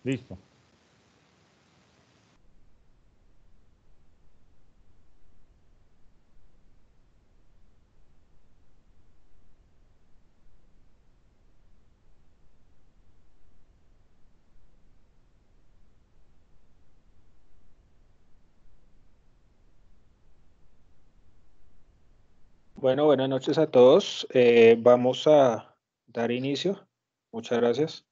Listo. Bueno, buenas noches a todos. Vamos a dar inicio. Muchas gracias.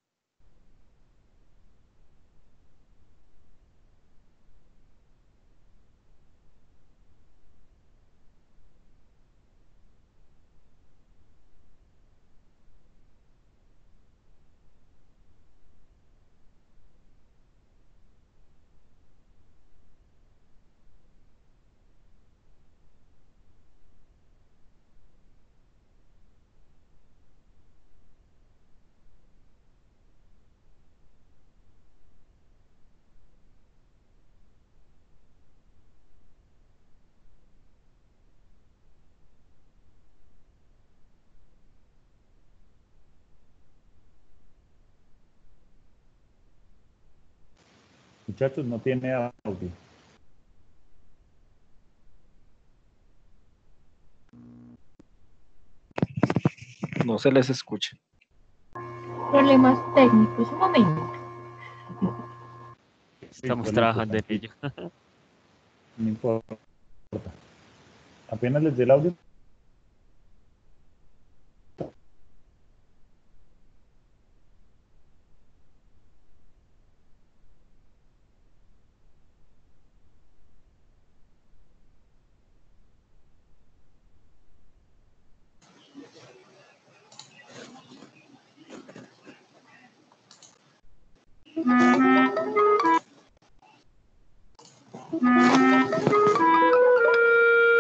Muchachos, no tiene audio. No se les escucha. Problemas técnicos, un momento. Estamos Listo, trabajando en tranquilo. ello. No importa. Apenas les dé el audio.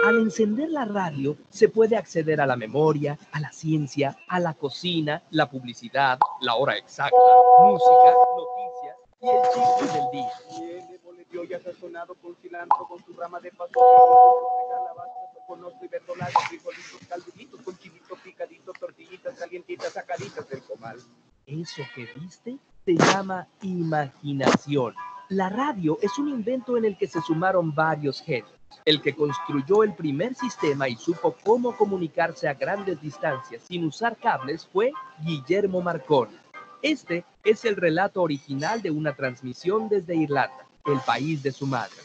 Al encender la radio, se puede acceder a la memoria, a la ciencia, a la cocina, la publicidad, la hora exacta, música, noticias y el chisme del día. Viene boletío ya sazonado con cilantro, con su rama de pasote, con su calabaza, con oso y verdolaga, frijolitos, calditos, con chilito picadito, tortillitas calientitas, sacaditas del comal. Eso que viste se llama imaginación. La radio es un invento en el que se sumaron varios genios. El que construyó el primer sistema y supo cómo comunicarse a grandes distancias sin usar cables fue Guillermo Marconi. Este es el relato original de una transmisión desde Irlanda, el país de su madre.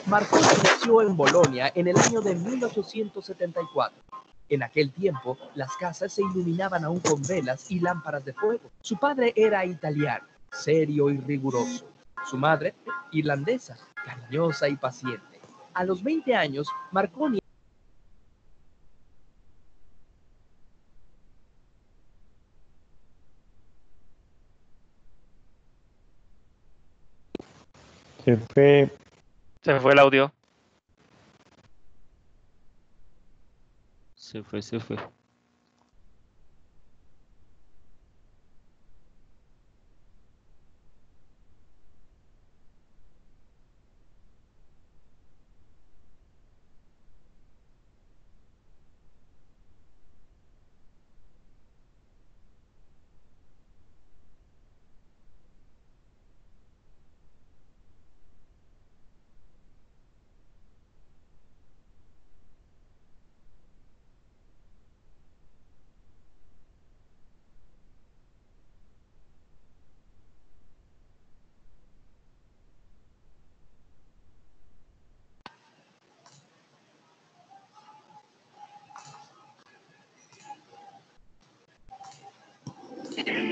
Marconi nació en Bolonia en el año de 1874. En aquel tiempo, las casas se iluminaban aún con velas y lámparas de fuego. Su padre era italiano, serio y riguroso. Su madre, irlandesa, cariñosa y paciente. A los 20 años, Marconi Se fue. Se me fue el audio. Se fue.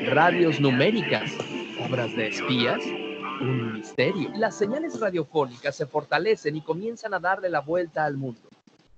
radios numéricas, obras de espías, un misterio. Las señales radiofónicas se fortalecen y comienzan a darle la vuelta al mundo.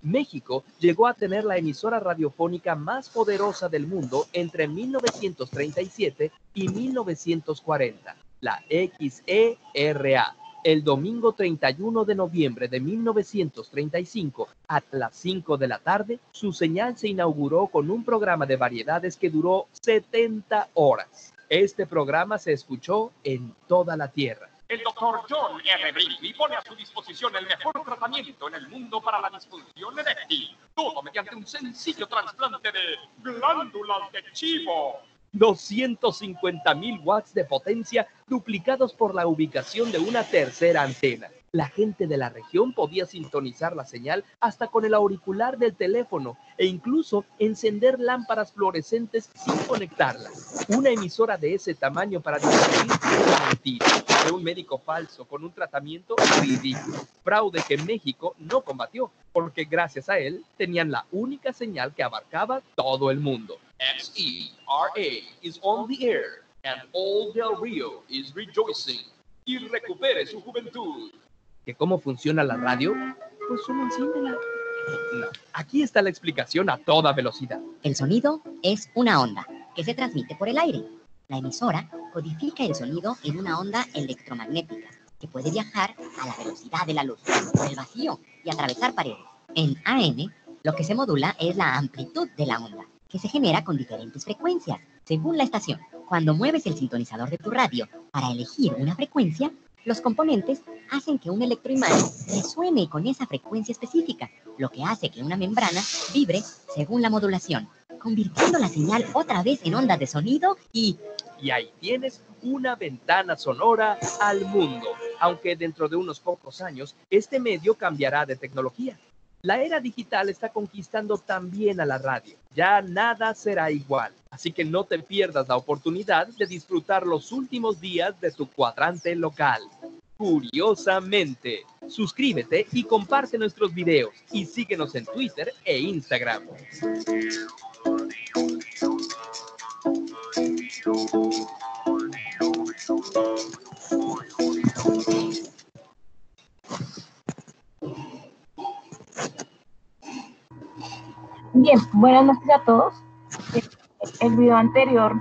México llegó a tener la emisora radiofónica más poderosa del mundo entre 1937 y 1940, la XERA. El domingo 31 de noviembre de 1935, a las 5 de la tarde, su señal se inauguró con un programa de variedades que duró 70 horas. Este programa se escuchó en toda la tierra. El doctor John R. Brinkley pone a su disposición el mejor tratamiento en el mundo para la disfunción eréctil. Todo mediante un sencillo trasplante de glándulas de chivo. 250.000 watts de potencia duplicados por la ubicación de una tercera antena. La gente de la región podía sintonizar la señal hasta con el auricular del teléfono e incluso encender lámparas fluorescentes sin conectarlas. Una emisora de ese tamaño para distinguir una mentira de un médico falso con un tratamiento ridículo. Fraude que México no combatió, porque gracias a él tenían la única señal que abarcaba todo el mundo. XERA is on the air and all Del Rio is rejoicing. Y recupere su juventud. ¿Que cómo funciona la radio? Pues solo enciéndela. No, aquí está la explicación a toda velocidad. El sonido es una onda que se transmite por el aire. La emisora codifica el sonido en una onda electromagnética que puede viajar a la velocidad de la luz, por el vacío y atravesar paredes. En AM, lo que se modula es la amplitud de la onda, que se genera con diferentes frecuencias, según la estación. Cuando mueves el sintonizador de tu radio para elegir una frecuencia, los componentes hacen que un electroimán resuene con esa frecuencia específica, lo que hace que una membrana vibre según la modulación, convirtiendo la señal otra vez en onda de sonido Y ahí tienes una ventana sonora al mundo. Aunque dentro de unos pocos años, este medio cambiará de tecnología. La era digital está conquistando también a la radio. Ya nada será igual. Así que no te pierdas la oportunidad de disfrutar los últimos días de tu cuadrante local. Curiosamente, suscríbete y comparte nuestros videos y síguenos en Twitter e Instagram. Bien, buenas noches a todos. El video anterior,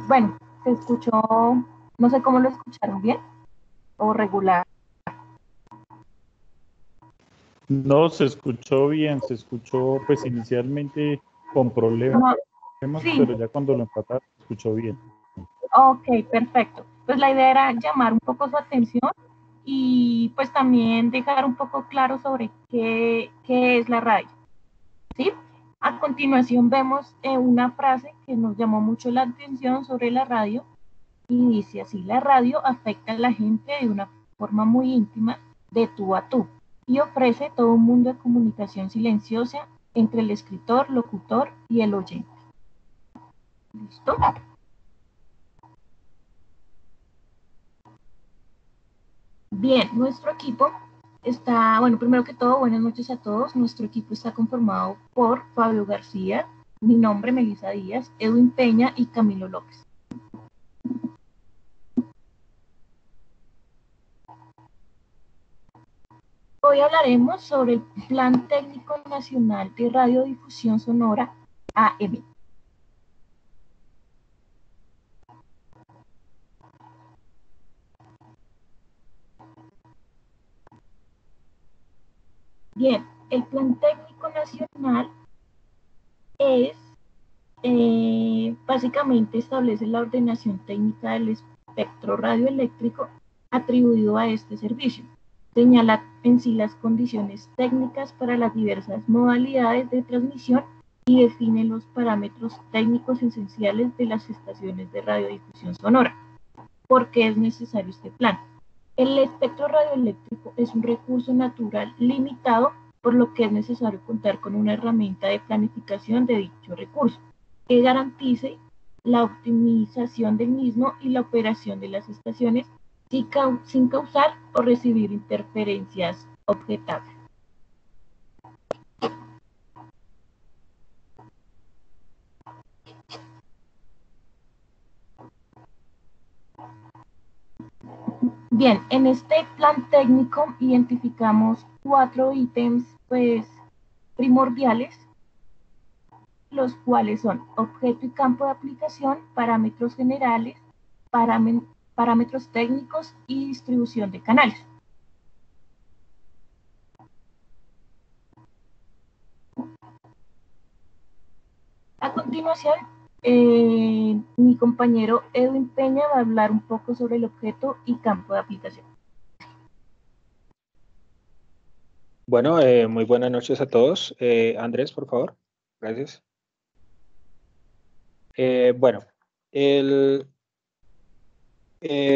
bueno, se escuchó, no sé cómo lo escucharon, bien o regular. No se escuchó bien, se escuchó pues inicialmente con problemas, Sí. pero ya cuando lo empataron se escuchó bien. Ok, perfecto. Pues la idea era llamar un poco su atención y pues también dejar un poco claro sobre qué es la radio, ¿sí? A continuación vemos una frase que nos llamó mucho la atención sobre la radio y dice así: la radio afecta a la gente de una forma muy íntima, de tú a tú, y ofrece todo un mundo de comunicación silenciosa entre el escritor, locutor y el oyente. ¿Listo? Bien, nuestro equipo está, bueno, primero que todo, buenas noches a todos. Nuestro equipo está conformado por Fabio García, mi nombre, Melissa Díaz, Edwin Peña y Camilo López. Hoy hablaremos sobre el Plan Técnico Nacional de Radiodifusión Sonora, AM. Bien, el Plan Técnico Nacional es, básicamente establece la ordenación técnica del espectro radioeléctrico atribuido a este servicio. Señala en sí las condiciones técnicas para las diversas modalidades de transmisión y define los parámetros técnicos esenciales de las estaciones de radiodifusión sonora. ¿Por qué es necesario este plan? El espectro radioeléctrico es un recurso natural limitado, por lo que es necesario contar con una herramienta de planificación de dicho recurso, que garantice la optimización del mismo y la operación de las estaciones sin causar o recibir interferencias objetables. Bien, en este plan técnico identificamos 4 ítems pues primordiales, los cuales son objeto y campo de aplicación, parámetros generales, parámetros técnicos y distribución de canales. A continuación, Mi compañero Edwin Peña va a hablar un poco sobre el objeto y campo de aplicación. Bueno, muy buenas noches a todos. Andrés, por favor. Gracias. Bueno, el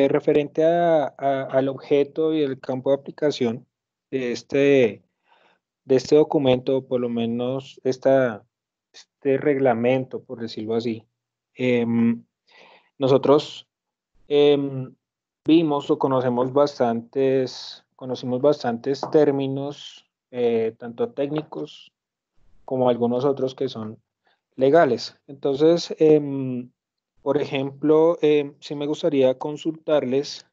referente al objeto y el campo de aplicación de este documento, por lo menos este reglamento, por decirlo así, nosotros vimos o conocimos bastantes términos, tanto técnicos como algunos otros que son legales. Entonces, por ejemplo, sí me gustaría consultarles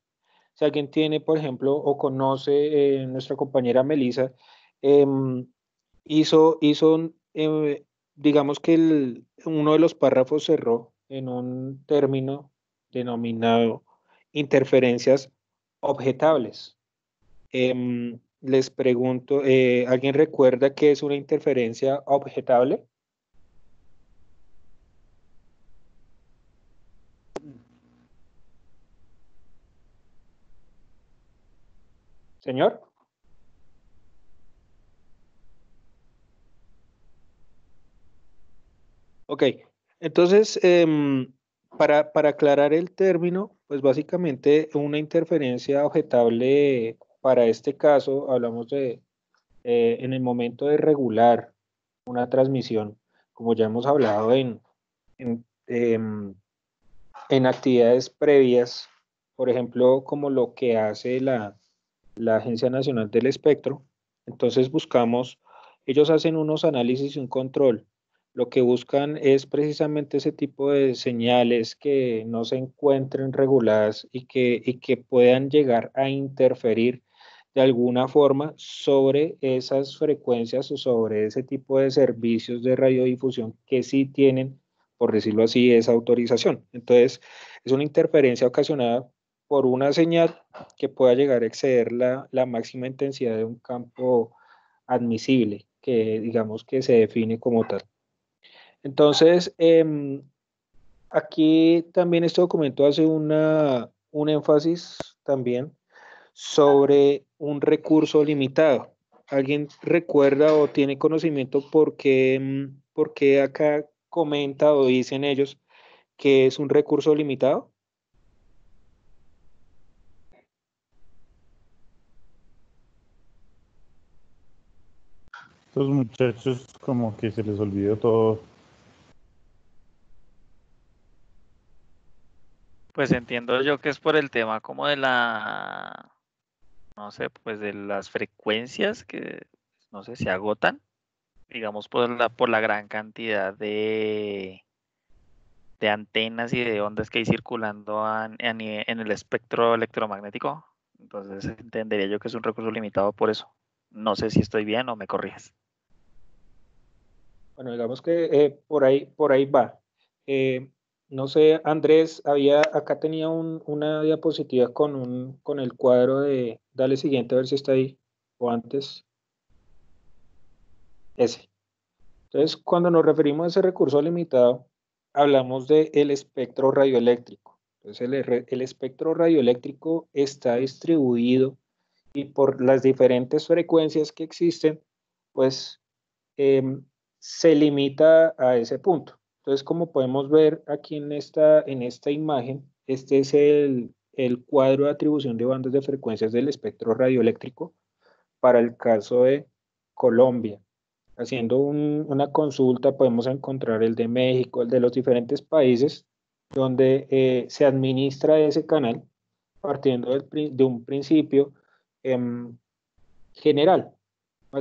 si alguien tiene, por ejemplo, o conoce, nuestra compañera Melissa, em, hizo digamos que uno de los párrafos cerró en un término denominado interferencias objetables. Les pregunto, ¿alguien recuerda qué es una interferencia objetable? Señor. Ok, entonces, para aclarar el término, pues básicamente una interferencia objetable para este caso, hablamos de en el momento de regular una transmisión, como ya hemos hablado en, em, en actividades previas, por ejemplo, como lo que hace la Agencia Nacional del Espectro. Entonces ellos hacen unos análisis y un control. Lo que buscan es precisamente ese tipo de señales que no se encuentren reguladas y que puedan llegar a interferir de alguna forma sobre esas frecuencias o sobre ese tipo de servicios de radiodifusión que sí tienen, por decirlo así, esa autorización. Entonces, es una interferencia ocasionada por una señal que pueda llegar a exceder la máxima intensidad de un campo admisible, que digamos que se define como tal. Entonces, aquí también este documento hace un énfasis también sobre un recurso limitado. ¿Alguien recuerda o tiene conocimiento por qué acá comenta o dicen ellos que es un recurso limitado? Estos muchachos como que se les olvidó todo. Pues entiendo yo que es por el tema como de no sé, pues de las frecuencias que no sé, se agotan, digamos por la gran cantidad de antenas y de ondas que hay circulando en el espectro electromagnético. Entonces entendería yo que es un recurso limitado por eso. No sé si estoy bien o me corriges. Bueno, digamos que por ahí va. Eh, no sé, Andrés, acá tenía una diapositiva con el cuadro de, dale siguiente a ver si está ahí, o antes, ese. Entonces, cuando nos referimos a ese recurso limitado, hablamos del espectro radioeléctrico. Entonces, el espectro radioeléctrico está distribuido y por las diferentes frecuencias que existen, pues em, se limita a ese punto. Entonces, como podemos ver aquí en esta imagen, este es el cuadro de atribución de bandas de frecuencias del espectro radioeléctrico para el caso de Colombia. Haciendo una consulta podemos encontrar el de México, el de los diferentes países donde se administra ese canal partiendo de un principio general.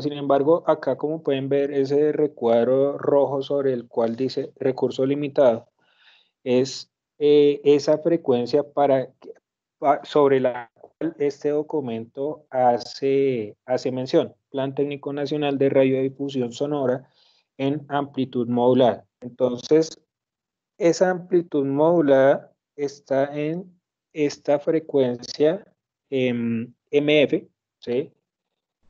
Sin embargo, acá como pueden ver ese recuadro rojo sobre el cual dice recurso limitado, es esa frecuencia sobre la cual este documento hace mención. Plan Técnico Nacional de Radiodifusión Sonora en amplitud modulada. Entonces, esa amplitud modulada está en esta frecuencia MF, ¿sí?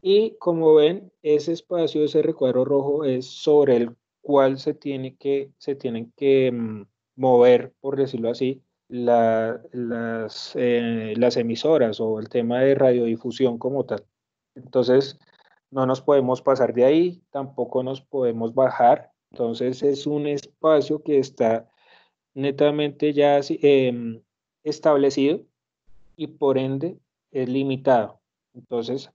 Y como ven, ese espacio, ese recuadro rojo es sobre el cual se tienen que mover, por decirlo así, las emisoras o el tema de radiodifusión como tal. Entonces, no nos podemos pasar de ahí, tampoco nos podemos bajar. Entonces, es un espacio que está netamente ya establecido y por ende es limitado. Entonces,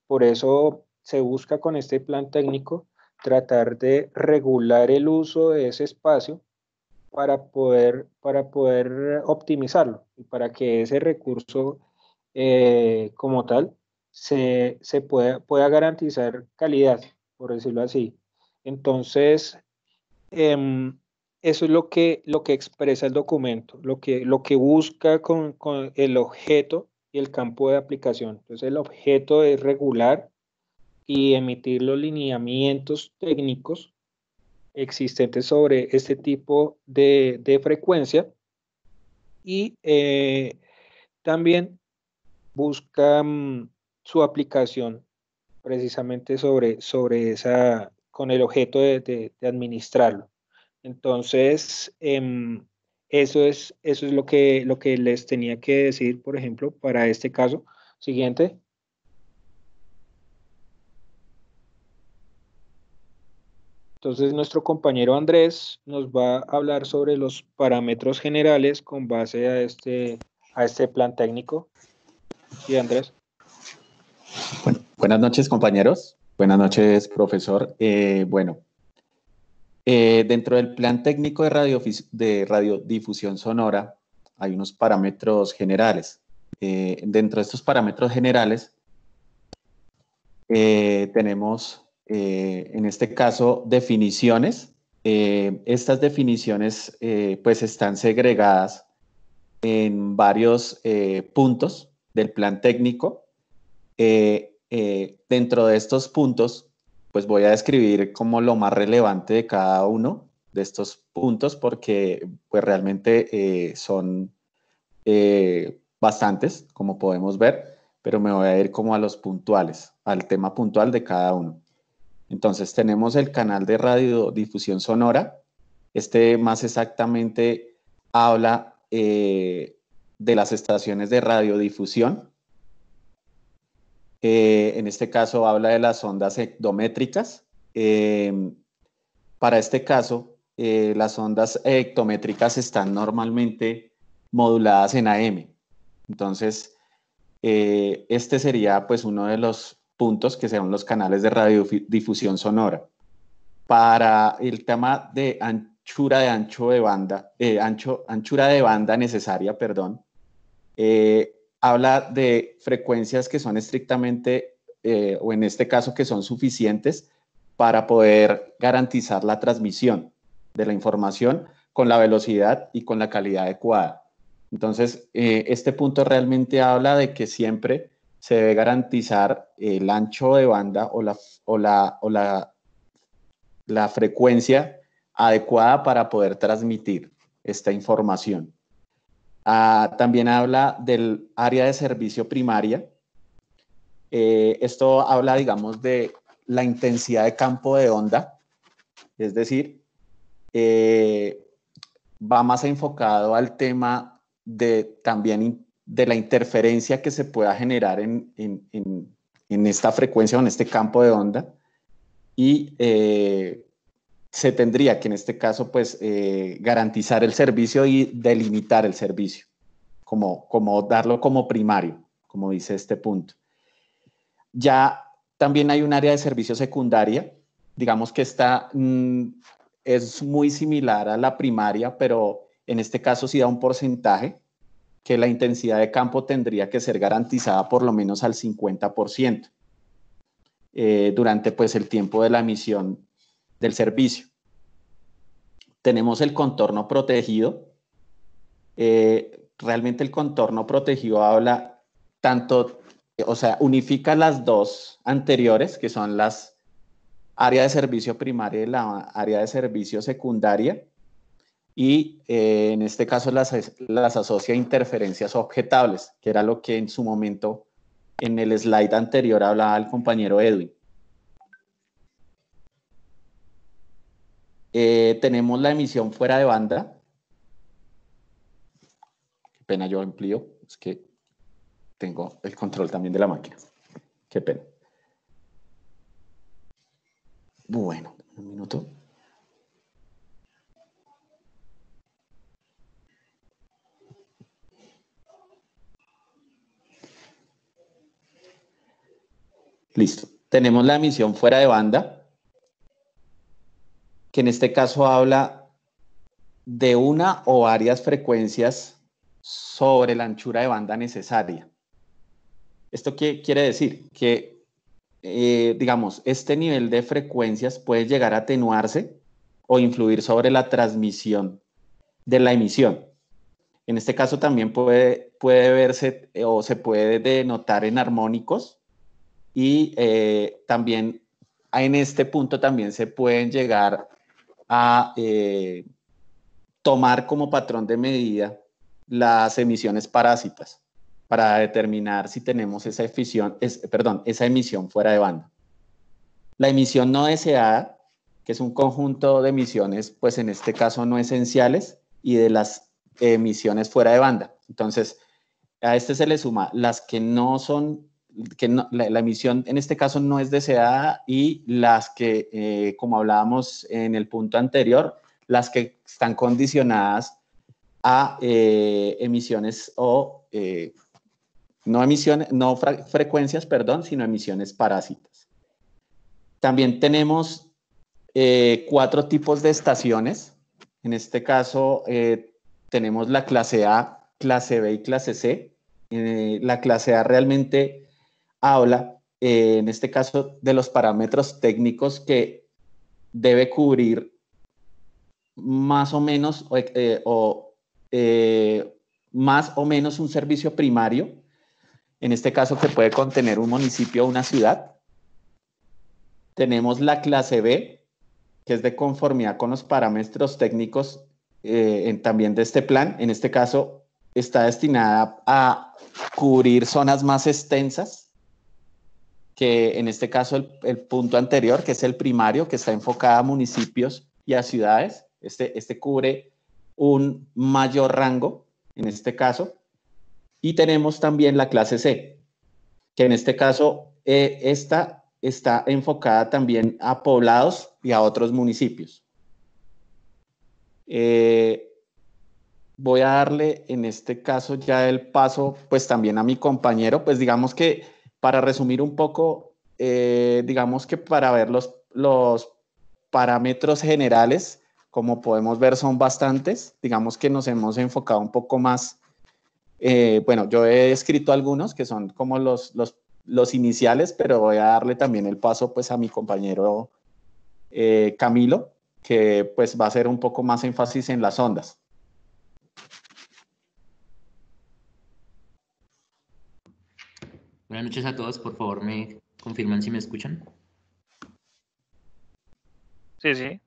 por eso se busca con este plan técnico tratar de regular el uso de ese espacio para poder optimizarlo y para que ese recurso como tal se pueda garantizar calidad, por decirlo así. Entonces, eso es lo que expresa el documento, lo que busca con el objeto y el campo de aplicación. Entonces, el objeto es regular y emitir los lineamientos técnicos existentes sobre este tipo de frecuencia y también busca su aplicación precisamente sobre esa, con el objeto de administrarlo. Entonces, eso es lo que les tenía que decir, por ejemplo, para este caso. Siguiente. Entonces, nuestro compañero Andrés nos va a hablar sobre los parámetros generales con base a este plan técnico. Sí, Andrés. Bueno, buenas noches, compañeros. Buenas noches, profesor. Dentro del plan técnico de radiodifusión sonora hay unos parámetros generales. Dentro de estos parámetros generales tenemos, en este caso, definiciones. Estas definiciones pues están segregadas en varios puntos del plan técnico. Dentro de estos puntos, pues voy a describir como lo más relevante de cada uno de estos puntos porque pues realmente son bastantes, como podemos ver, pero me voy a ir como a los puntuales, al tema puntual de cada uno. Entonces tenemos el canal de radiodifusión sonora. Este más exactamente habla de las estaciones de radiodifusión. En este caso habla de las ondas hectométricas. Para este caso, las ondas hectométricas están normalmente moduladas en AM. Entonces, este sería pues uno de los puntos que son los canales de radiodifusión sonora. Para el tema de anchura de banda necesaria, perdón, habla de frecuencias que son estrictamente, o en este caso que son suficientes para poder garantizar la transmisión de la información con la velocidad y con la calidad adecuada. Entonces, este punto realmente habla de que siempre se debe garantizar el ancho de banda o la frecuencia adecuada para poder transmitir esta información. También habla del área de servicio primaria. Esto habla, digamos, de la intensidad de campo de onda, es decir, va más enfocado al tema también de la interferencia que se pueda generar en esta frecuencia o en este campo de onda y se tendría que en este caso pues garantizar el servicio y delimitar el servicio, como darlo como primario, como dice este punto. Ya también hay un área de servicio secundaria, digamos que esta es muy similar a la primaria, pero en este caso sí da un porcentaje que la intensidad de campo tendría que ser garantizada por lo menos al 50% durante pues el tiempo de la emisión del servicio. Tenemos el contorno protegido. Realmente el contorno protegido habla tanto, o sea, unifica las dos anteriores, que son las área de servicio primaria y la área de servicio secundaria, y en este caso las asocia a interferencias objetables, que era lo que en su momento en el slide anterior hablaba el compañero Edwin. Tenemos la emisión fuera de banda. pena, yo amplío, es que tengo el control también de la máquina. Qué pena. Bueno, un minuto. Listo. Tenemos la emisión fuera de banda, que en este caso habla de una o varias frecuencias sobre la anchura de banda necesaria. ¿Esto qué quiere decir? Que, digamos, este nivel de frecuencias puede llegar a atenuarse o influir sobre la transmisión de la emisión. En este caso también puede verse o se puede denotar en armónicos y también en este punto también se pueden llegar a tomar como patrón de medida las emisiones parásitas para determinar si tenemos esa emisión fuera de banda. La emisión no deseada, que es un conjunto de emisiones, pues en este caso no esenciales, y de las emisiones fuera de banda. Entonces, a este se le suma las que no son, la emisión en este caso no es deseada, y las que, como hablábamos en el punto anterior, las que están condicionadas a emisiones o frecuencias, perdón, sino emisiones parásitas. También tenemos 4 tipos de estaciones. En este caso tenemos la clase A, clase B y clase C. La clase A realmente habla, en este caso, de los parámetros técnicos que debe cubrir más o menos más o menos un servicio primario, en este caso que puede contener un municipio o una ciudad. Tenemos la clase B, que es de conformidad con los parámetros técnicos también de este plan. En este caso está destinada a cubrir zonas más extensas, que en este caso el punto anterior, que es el primario, que está enfocada a municipios y a ciudades. Este cubre un mayor rango, en este caso. Y tenemos también la clase C, que en este caso esta está enfocada también a poblados y a otros municipios. Voy a darle en este caso ya el paso pues también a mi compañero. Pues digamos que para resumir un poco, digamos que para ver los parámetros generales, como podemos ver son bastantes. Digamos que nos hemos enfocado un poco más. Bueno, yo he escrito algunos que son como los iniciales, pero voy a darle también el paso pues a mi compañero Camilo, que pues va a hacer un poco más énfasis en las ondas. Buenas noches a todos, por favor me confirman si me escuchan. Sí, sí.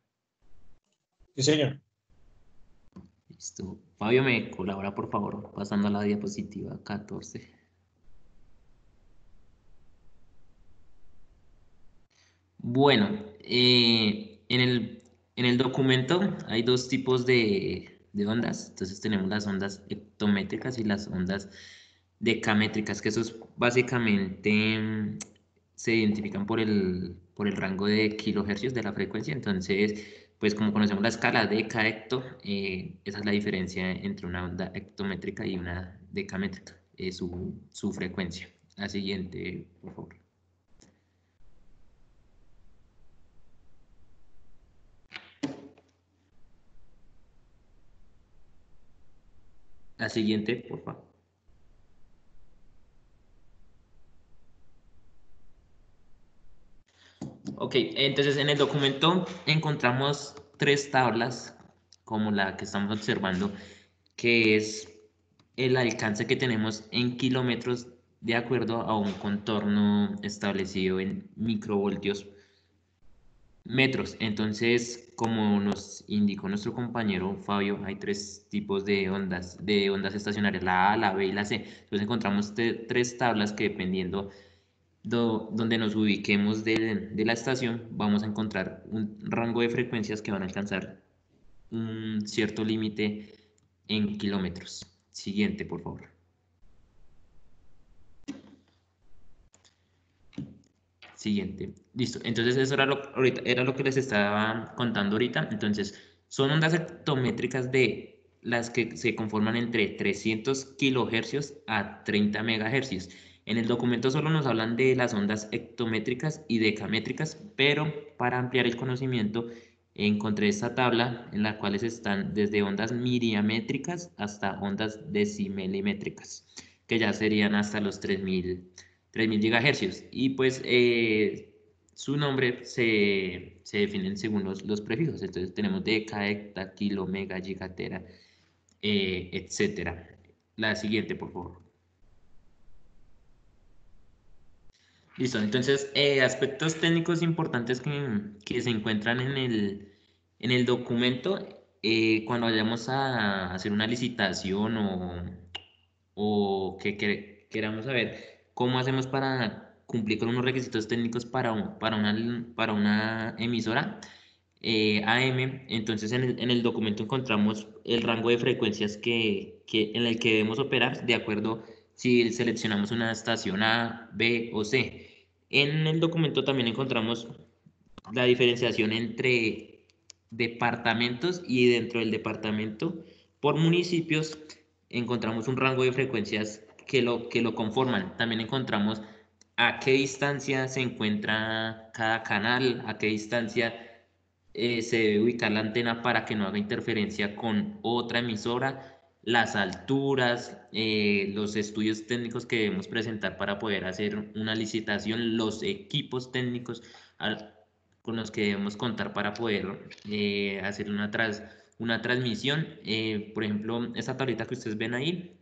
Sí, señor. Listo. Fabio, me colabora, por favor, pasando a la diapositiva 14. Bueno, en el documento hay 2 tipos de ondas. Entonces tenemos las ondas hectométricas y las ondas decamétricas, que esos básicamente se identifican por el rango de kilohercios de la frecuencia. Entonces, pues como conocemos la escala deca hecto, esa es la diferencia entre una onda hectométrica y una decamétrica, su frecuencia. La siguiente, por favor. La siguiente, por favor. Ok, entonces en el documento encontramos 3 tablas, como la que estamos observando, que es el alcance que tenemos en kilómetros de acuerdo a un contorno establecido en microvoltios metros. Entonces, como nos indicó nuestro compañero Fabio, hay 3 tipos de ondas estacionarias, la A, la B y la C. Entonces encontramos 3 tablas que, dependiendo donde nos ubiquemos de la estación, vamos a encontrar un rango de frecuencias que van a alcanzar un cierto límite en kilómetros. Siguiente, por favor. Siguiente. Listo. Entonces eso era lo que les estaba contando ahorita. Entonces, son ondas hectométricas de las que se conforman entre 300 kilohercios a 30 megahercios. En el documento solo nos hablan de las ondas hectométricas y decamétricas, pero para ampliar el conocimiento encontré esta tabla en la cual están desde ondas miriamétricas hasta ondas decimilimétricas, que ya serían hasta los 3000 gigahercios. Y pues su nombre se definen según los prefijos. Entonces tenemos deca, hecta, kilo, mega, gigatera, etcétera. La siguiente, por favor. Listo, entonces aspectos técnicos importantes que se encuentran en el documento cuando vayamos a hacer una licitación o que queramos saber cómo hacemos para cumplir con unos requisitos técnicos para una emisora AM. Entonces en el documento encontramos el rango de frecuencias en el que debemos operar de acuerdo si seleccionamos una estación A, B o C. En el documento también encontramos la diferenciación entre departamentos y dentro del departamento por municipios encontramos un rango de frecuencias que lo conforman. También encontramos a qué distancia se encuentra cada canal, a qué distancia se debe ubicar la antena para que no haga interferencia con otra emisora, las alturas, los estudios técnicos que debemos presentar para poder hacer una licitación, los equipos técnicos con los que debemos contar para poder hacer una transmisión. Por ejemplo, esta tablita que ustedes ven ahí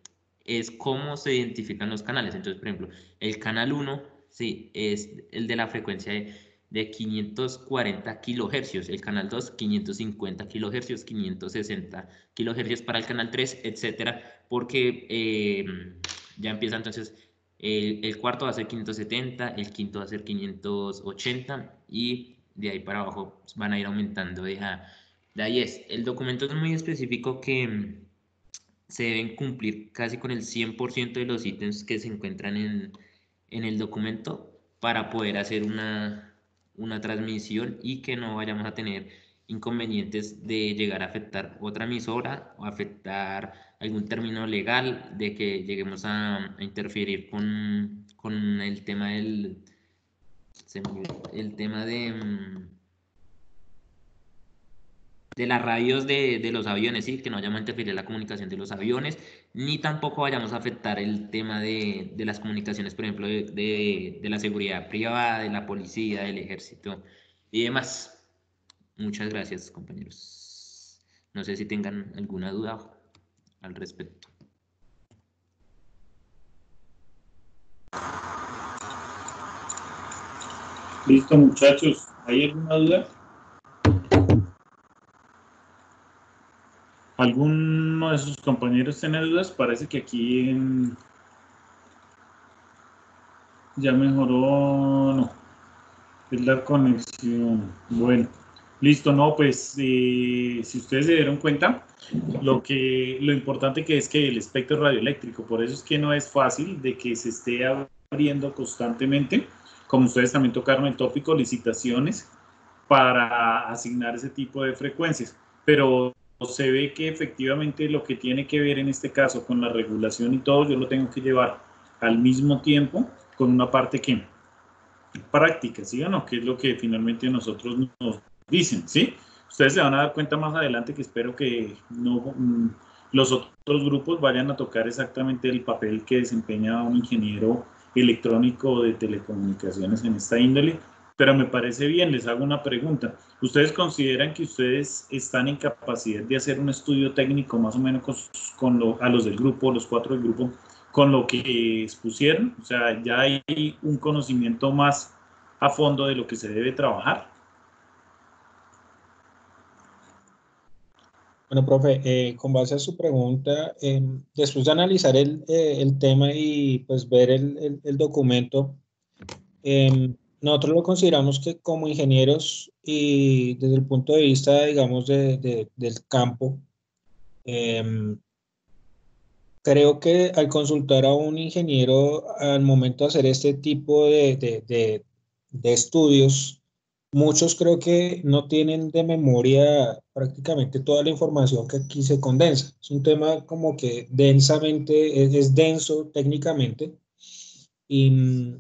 es cómo se identifican los canales. Entonces, por ejemplo, el canal 1 sí, es el de la frecuencia de 540 kilohercios, el canal 2 550 kilohercios, 560 kilohercios para el canal 3, etcétera, porque ya empieza entonces el cuarto va a ser 570, el quinto va a ser 580 y de ahí para abajo van a ir aumentando de ahí es. El documento es muy específico que se deben cumplir casi con el 100% de los ítems que se encuentran en el documento para poder hacer una transmisión y que no vayamos a tener inconvenientes de llegar a afectar otra emisora o afectar algún término legal, de que lleguemos a interferir con el tema de las radios de los aviones, ¿sí? Que no vayamos a interferir la comunicación de los aviones, ni tampoco vayamos a afectar el tema de las comunicaciones, por ejemplo, de la seguridad privada, de la policía, del ejército y demás. Muchas gracias, compañeros. No sé si tengan alguna duda al respecto. Listo, muchachos. ¿Hay alguna duda? ¿Alguno de sus compañeros tiene dudas? Parece que aquí ya mejoró, no, es la conexión. Bueno, listo, no, pues si ustedes se dieron cuenta, lo importante que es que el espectro radioeléctrico, por eso es que no es fácil de que se esté abriendo constantemente, como ustedes también tocaron el tópico, licitaciones para asignar ese tipo de frecuencias, pero se ve que efectivamente lo que tiene que ver en este caso con la regulación y todo, yo lo tengo que llevar al mismo tiempo con una parte que práctica, ¿sí o no? Que es lo que finalmente nosotros nos dicen, ¿sí? Ustedes se van a dar cuenta más adelante que espero que no los otros grupos vayan a tocar exactamente el papel que desempeña un ingeniero electrónico de telecomunicaciones en esta índole, pero me parece bien. Les hago una pregunta. ¿Ustedes consideran que ustedes están en capacidad de hacer un estudio técnico más o menos a los del grupo, los 4 del grupo, con lo que expusieron? O sea, ¿ya hay un conocimiento más a fondo de lo que se debe trabajar? Bueno, profe, con base a su pregunta, después de analizar el tema y pues ver el documento, nosotros lo consideramos que como ingenieros y desde el punto de vista, digamos, del campo, creo que al consultar a un ingeniero al momento de hacer este tipo de estudios, muchos creo que no tienen de memoria prácticamente toda la información que aquí se condensa. Es un tema como que densamente, es denso técnicamente y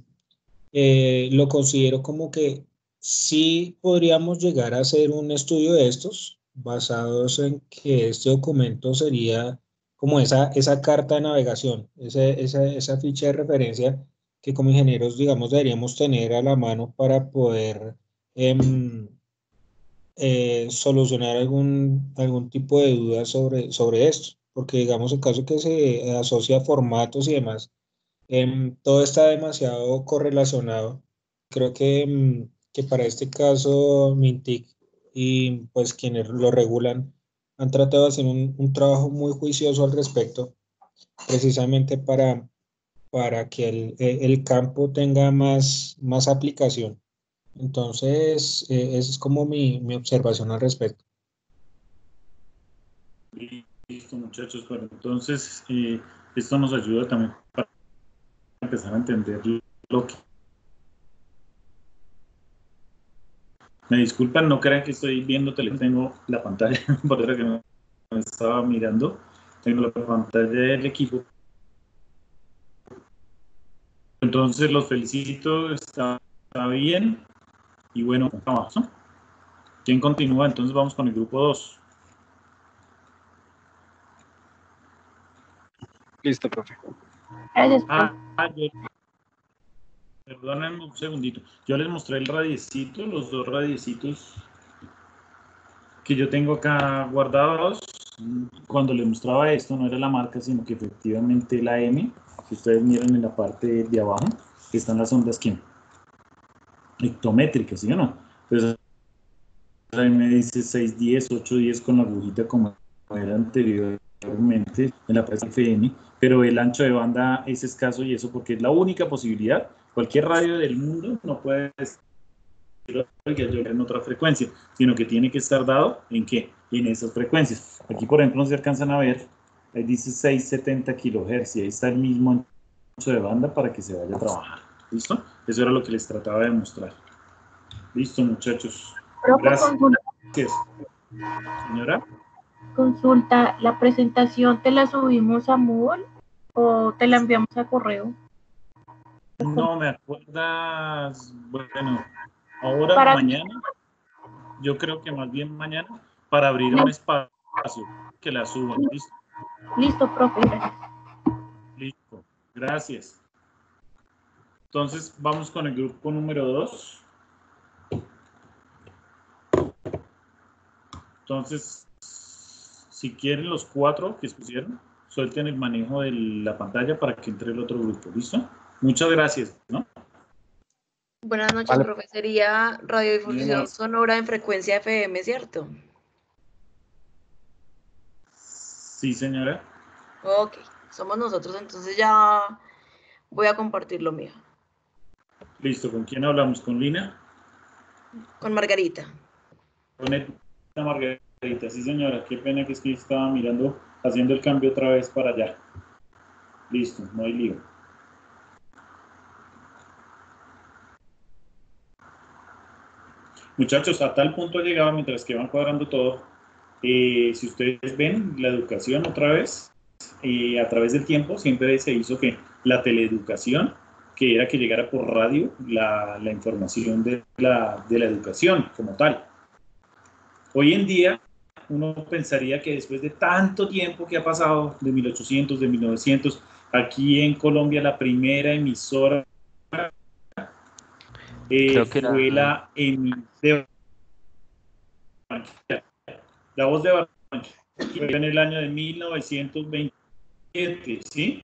lo considero como que sí podríamos llegar a hacer un estudio de estos basados en que este documento sería como esa carta de navegación, esa ficha de referencia que como ingenieros, digamos, deberíamos tener a la mano para poder em, solucionar algún tipo de duda sobre esto. Porque digamos, en caso que se asocia a formatos y demás, todo está demasiado correlacionado. Creo que para este caso Mintic y pues quienes lo regulan han tratado de hacer un trabajo muy juicioso al respecto, precisamente para que el campo tenga más aplicación. Entonces, esa es como mi observación al respecto. Listo, muchachos. Bueno, entonces, esto nos ayuda también para empezar a entender lo que... Me disculpan, no crean que estoy viendo televisión, tengo la pantalla, por eso que no estaba mirando, tengo la pantalla del equipo. Entonces los felicito, está bien, y bueno, vamos, ¿no? ¿Quién continúa? Entonces vamos con el grupo 2. Listo, profe. Gracias, profe. Perdónenme un segundito. Yo les mostré el radiecito, los dos radiecitos que yo tengo acá guardados. Cuando les mostraba esto, no era la marca, sino que efectivamente la M, que ustedes miran en la parte de abajo, que están las ondas ¿quién? Hectométricas, ¿sí o no? Entonces, ahí me dice 610, 810 con la agujita como era anteriormente en la presa FM, pero el ancho de banda es escaso y eso porque es la única posibilidad. Cualquier radio del mundo no puede decir en otra frecuencia, sino que tiene que estar dado en qué, en esas frecuencias. Aquí, por ejemplo, no se alcanzan a ver, ahí dice 670 kHz y ahí está el mismo ancho de banda para que se vaya a trabajar. ¿Listo? Eso era lo que les trataba de mostrar. Listo, muchachos. Gracias. Señora. Consulta, ¿la presentación te la subimos a Moodle o te la enviamos a correo? No me acuerdas, bueno, ahora Para mañana, yo creo que más bien mañana, para abrir un espacio que la suban. ¿Listo? Listo, profe. Gracias. Listo, gracias. Entonces vamos con el grupo número 2. Entonces, si quieren los 4 que expusieron, suelten el manejo de la pantalla para que entre el otro grupo. ¿Listo? Muchas gracias, ¿no? Buenas noches, Vale. profe. Sería radiodifusión sonora en frecuencia FM, ¿cierto? Sí, señora. Ok, somos nosotros, entonces ya voy a compartir lo mío. Listo, ¿con quién hablamos? ¿Con Lina? Con Margarita. Con esta Margarita, sí señora, qué pena que es que estaba mirando, haciendo el cambio otra vez para allá. Listo, no hay lío. Muchachos, a tal punto ha llegado mientras que van cuadrando todo. Si ustedes ven la educación otra vez, a través del tiempo siempre se hizo que la teleeducación, que era que llegara por radio la información de la educación como tal. Hoy en día uno pensaría que después de tanto tiempo que ha pasado, de 1800, de 1900, aquí en Colombia la primera emisora fue la La Voz de Barranquilla, fue en el año de 1927, ¿sí?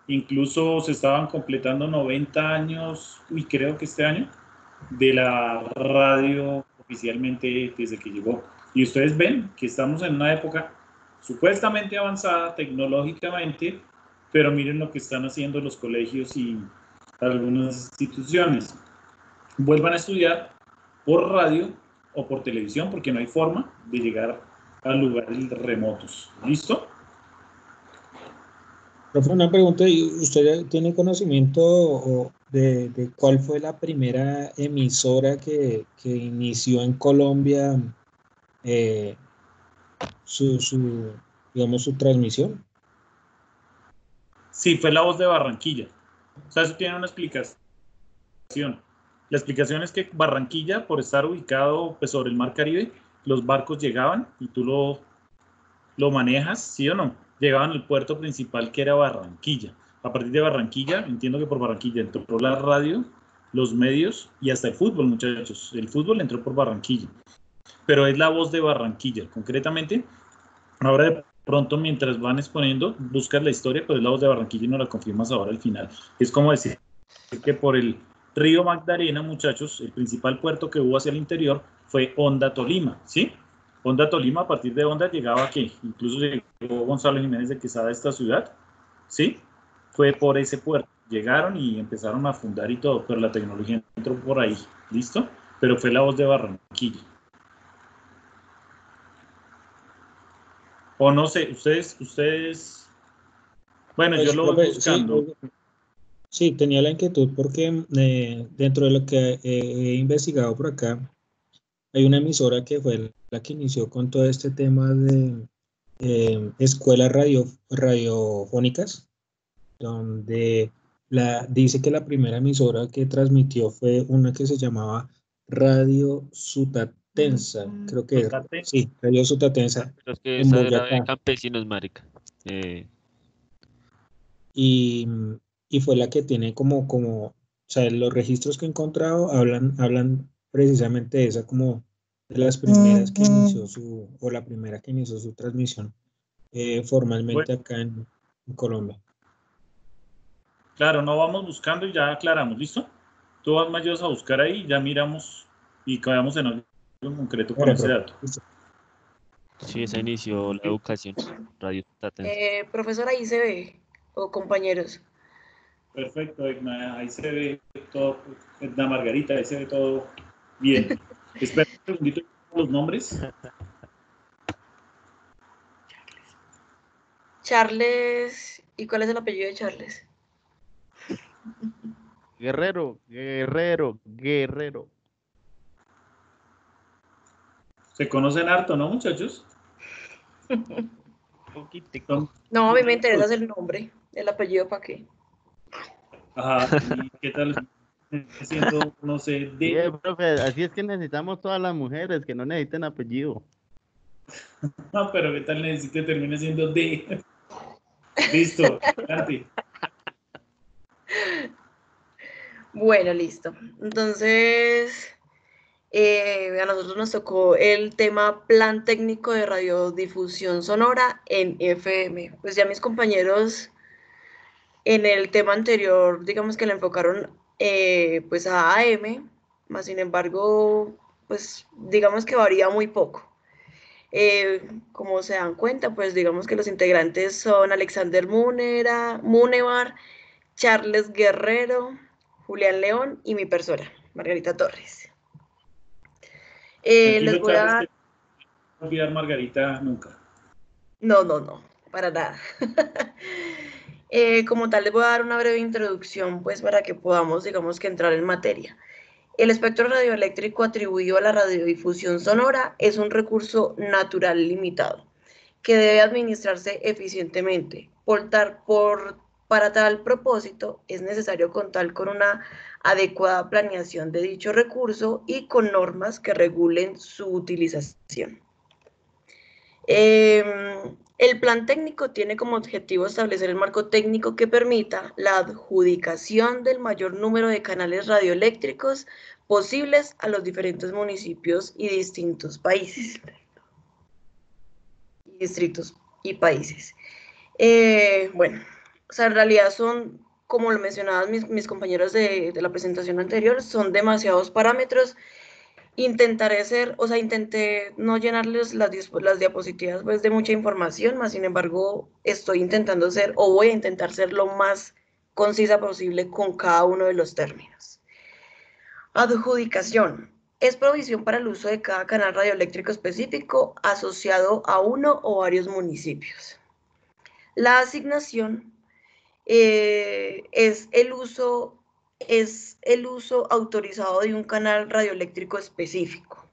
Incluso se estaban completando 90 años, creo que este año, de la radio oficialmente desde que llegó. Y ustedes ven que estamos en una época supuestamente avanzada tecnológicamente, pero miren lo que están haciendo los colegios y algunas instituciones. Vuelvan a estudiar por radio o por televisión porque no hay forma de llegar a lugares remotos. ¿Listo? Profe, una pregunta, ¿y ¿usted tiene conocimiento de cuál fue la primera emisora que inició en Colombia eh, digamos, su transmisión? Sí, fue La Voz de Barranquilla. O sea, eso tiene una explicación. La explicación es que Barranquilla, por estar ubicado pues, sobre el Mar Caribe, los barcos llegaban y tú lo manejas, ¿sí o no? Llegaban al puerto principal que era Barranquilla. A partir de Barranquilla, entiendo que por Barranquilla entró la radio, los medios y hasta el fútbol, muchachos. El fútbol entró por Barranquilla. Pero es La Voz de Barranquilla, concretamente. Ahora de pronto, mientras van exponiendo, buscas la historia, pero es La Voz de Barranquilla y no la confirmas ahora al final. Es como decir que por el río Magdalena, muchachos, el principal puerto que hubo hacia el interior fue Honda Tolima, ¿sí? Honda Tolima, a partir de Honda llegaba aquí, incluso llegó Gonzalo Jiménez de Quesada a esta ciudad, ¿sí? Fue por ese puerto. Llegaron y empezaron a fundar y todo, pero la tecnología entró por ahí, ¿listo? Pero fue La Voz de Barranquilla. O no sé, ustedes, bueno, Pues, yo lo voy profe, buscando. sí, tenía la inquietud porque dentro de lo que he investigado por acá, hay una emisora que fue la que inició con todo este tema de escuelas radiofónicas, donde dice que la primera emisora que transmitió fue una que se llamaba Radio Sutatensa, creo que era, sí, Radio Sutatensa, Pero es que en esa era de Boyacá. campesinos, marica. Y, y fue la que tiene o sea, los registros que he encontrado hablan precisamente de esa como de las primeras que inició o la primera que inició su transmisión formalmente Bueno, acá en Colombia. claro, no vamos buscando y ya aclaramos, ¿listo? Tú vas más a buscar ahí, ya miramos y quedamos en algo en concreto con Bueno, ese dato. Sí, esa inició la educación. Radio Tatense. Profesora, ahí se ve, o compañeros. Perfecto, Edna, ahí se ve todo, Edna Margarita, ahí se ve todo bien. Espera un segundito, los nombres. Charles, ¿y cuál es el apellido de Charles? Guerrero. Se conocen harto, ¿no, muchachos? No, a mí me interesa el nombre, el apellido, ¿para qué? Ajá, ¿y qué tal? Me siento, no sé, Profe, así es que necesitamos todas las mujeres que no necesiten apellido. No, pero ¿qué tal necesite termine siendo D? Listo, adelante. Bueno, listo. Entonces, a nosotros nos tocó el tema Plan Técnico de Radiodifusión Sonora en FM. Pues ya mis compañeros en el tema anterior, digamos que le enfocaron pues a AM, más sin embargo, pues digamos que varía muy poco. Como se dan cuenta, pues digamos que los integrantes son Alexander Munevar, Charles Guerrero, Julián León y mi persona, Margarita Torres. Les voy a dar... No olvidar Margarita nunca. No, para nada. Como tal, les voy a dar una breve introducción, pues, para que podamos, digamos, que entrar en materia. El espectro radioeléctrico atribuido a la radiodifusión sonora es un recurso natural limitado, que debe administrarse eficientemente. Para tal propósito, es necesario contar con una adecuada planeación de dicho recurso y con normas que regulen su utilización. El plan técnico tiene como objetivo establecer el marco técnico que permita la adjudicación del mayor número de canales radioeléctricos posibles a los diferentes municipios y distintos países. Distritos y países. Bueno, o sea, en realidad son, como lo mencionaban mis compañeros de la presentación anterior, son demasiados parámetros. Intenté no llenarles las diapositivas pues, de mucha información, más sin embargo, estoy intentando ser, o voy a intentar ser lo más concisa posible con cada uno de los términos. Adjudicación. Es provisión para el uso de cada canal radioeléctrico específico asociado a uno o varios municipios. La asignación es el uso autorizado de un canal radioeléctrico específico.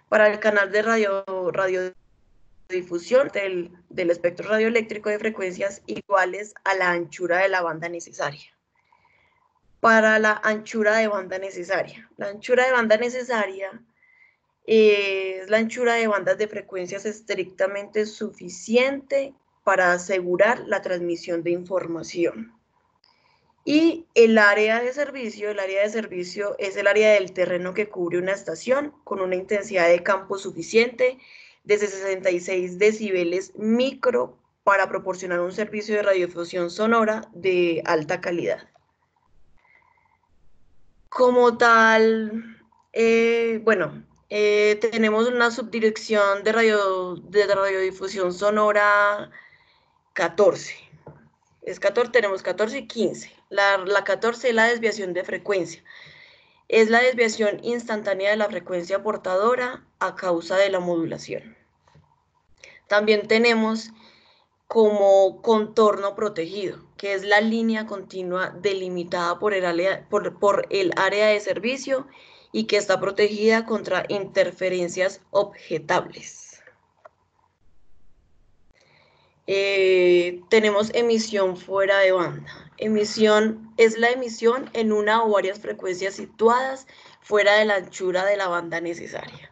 Para el canal de radiodifusión del espectro radioeléctrico de frecuencias iguales a la anchura de la banda necesaria. Para la anchura de banda necesaria. La anchura de banda necesaria es la anchura de bandas de frecuencias estrictamente suficiente para asegurar la transmisión de información. Y el área de servicio es el área del terreno que cubre una estación con una intensidad de campo suficiente de 66 decibeles micro para proporcionar un servicio de radiodifusión sonora de alta calidad. Como tal, tenemos una subdirección de radiodifusión sonora 14. Tenemos 14 y 15. La 14 es la desviación de frecuencia. Es la desviación instantánea de la frecuencia portadora a causa de la modulación. También tenemos como contorno protegido, que es la línea continua delimitada por el área de servicio y que está protegida contra interferencias objetables. Tenemos emisión fuera de banda. Emisión es la emisión en una o varias frecuencias situadas fuera de la anchura de la banda necesaria.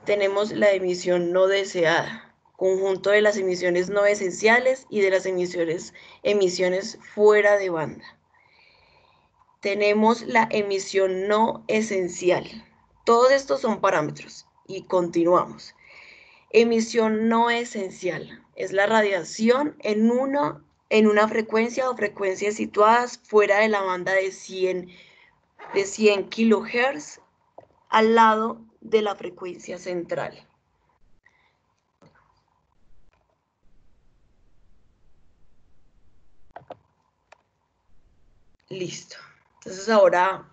Tenemos la emisión no deseada, conjunto de las emisiones no esenciales y de las emisiones fuera de banda. Tenemos la emisión no esencial. Todos estos son parámetros y continuamos. Emisión no esencial es la radiación en una frecuencia o frecuencias situadas fuera de la banda de 100 kHz al lado de la frecuencia central. Listo. Entonces ahora,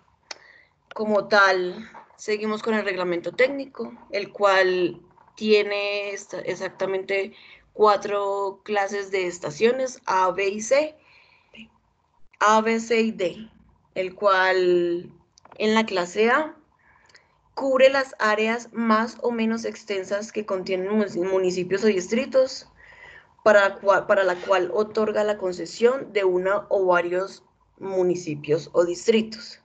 como tal, seguimos con el reglamento técnico, el cual tiene exactamente 4 clases de estaciones, A, B y C, A, B, C y D, el cual en la clase A cubre las áreas más o menos extensas que contienen municipios o distritos, para la cual otorga la concesión de una o varios municipios o distritos.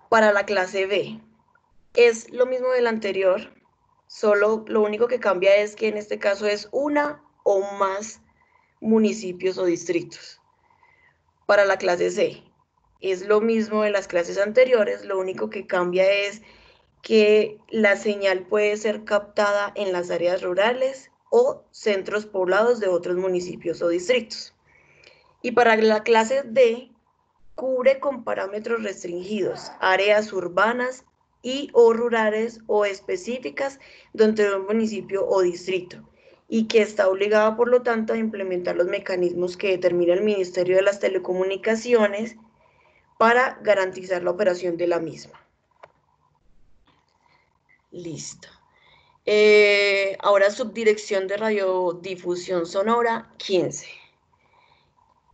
Para la clase B es lo mismo del anterior, solo lo único que cambia es que en este caso es una o más municipios o distritos. Para la clase C es lo mismo de las clases anteriores, lo único que cambia es que la señal puede ser captada en las áreas rurales o centros poblados de otros municipios o distritos. Y para la clase D, cubre con parámetros restringidos áreas urbanas y o rurales o específicas dentro de un municipio o distrito, y que está obligada, por lo tanto, a implementar los mecanismos que determina el Ministerio de las Telecomunicaciones para garantizar la operación de la misma. Listo. Ahora subdirección de radiodifusión sonora 15.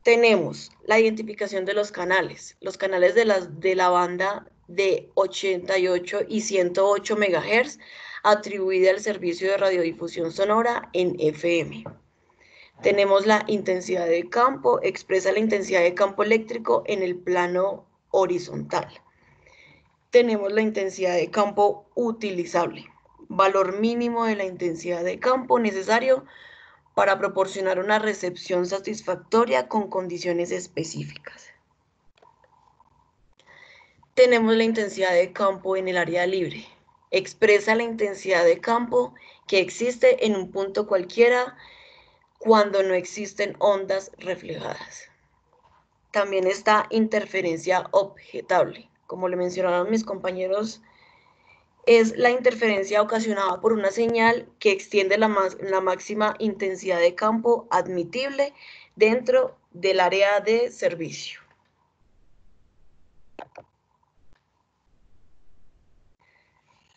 Tenemos la identificación de los canales de la banda de 88 y 108 MHz atribuida al servicio de radiodifusión sonora en FM. Tenemos la intensidad de campo, expresa la intensidad de campo eléctrico en el plano horizontal. Tenemos la intensidad de campo utilizable, valor mínimo de la intensidad de campo necesario para proporcionar una recepción satisfactoria con condiciones específicas. Tenemos la intensidad de campo en el área libre. Expresa la intensidad de campo que existe en un punto cualquiera cuando no existen ondas reflejadas. También está interferencia objetable. Como le mencionaron mis compañeros, es la interferencia ocasionada por una señal que extiende la máxima intensidad de campo admitible dentro del área de servicio.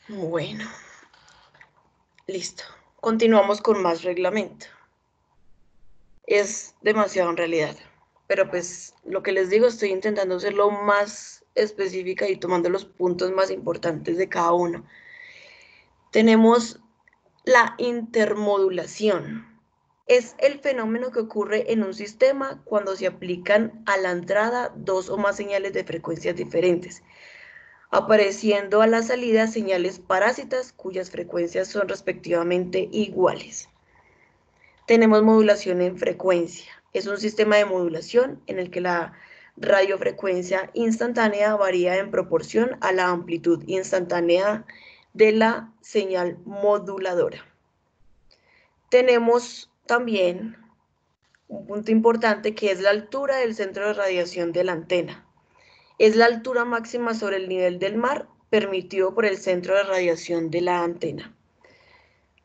Bueno, listo. Continuamos con más reglamento. Es demasiado en realidad. pero pues lo que les digo, estoy intentando ser lo más específica y tomando los puntos más importantes de cada uno. Tenemos la intermodulación. Es el fenómeno que ocurre en un sistema cuando se aplican a la entrada dos o más señales de frecuencias diferentes, apareciendo a la salida señales parásitas cuyas frecuencias son respectivamente iguales. Tenemos modulación en frecuencia. Es un sistema de modulación en el que la radiofrecuencia instantánea varía en proporción a la amplitud instantánea de la señal moduladora. Tenemos también un punto importante que es la altura del centro de radiación de la antena. Es la altura máxima sobre el nivel del mar permitido por el centro de radiación de la antena.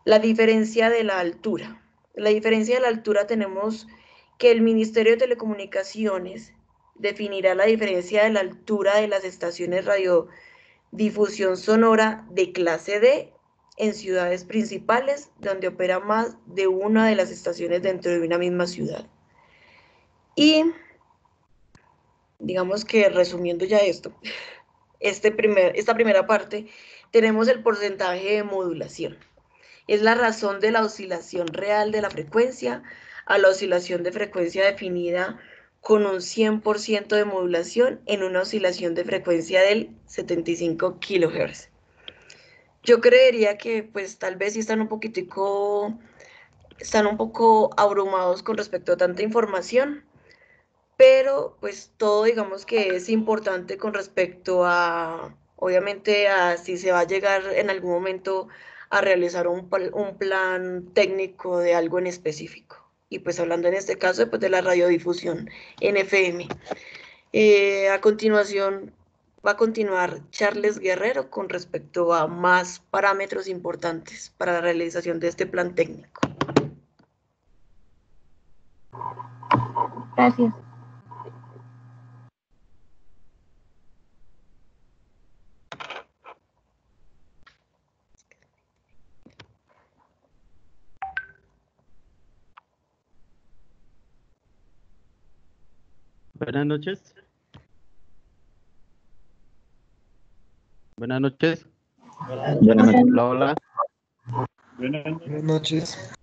La diferencia de la altura. La diferencia de la altura tenemos que el Ministerio de Telecomunicaciones definirá la diferencia de la altura de las estaciones radiodifusión sonora de clase D en ciudades principales donde opera más de una de las estaciones dentro de una misma ciudad. Y digamos que resumiendo ya esto, esta primera parte, tenemos el porcentaje de modulación. Es la razón de la oscilación real de la frecuencia a la oscilación de frecuencia definida con un 100% de modulación en una oscilación de frecuencia del 75 kHz. Yo creería que pues tal vez sí están un poco abrumados con respecto a tanta información, pero pues todo digamos que es importante con respecto a, obviamente, a si se va a llegar en algún momento a realizar un plan técnico de algo en específico. Y pues hablando en este caso pues, de la radiodifusión en FM. A continuación va a continuar Charles Guerrero con respecto a más parámetros importantes para la realización de este plan técnico. Gracias. Buenas noches. Buenas noches. Buenas noches. Hola, hola. Buenas noches.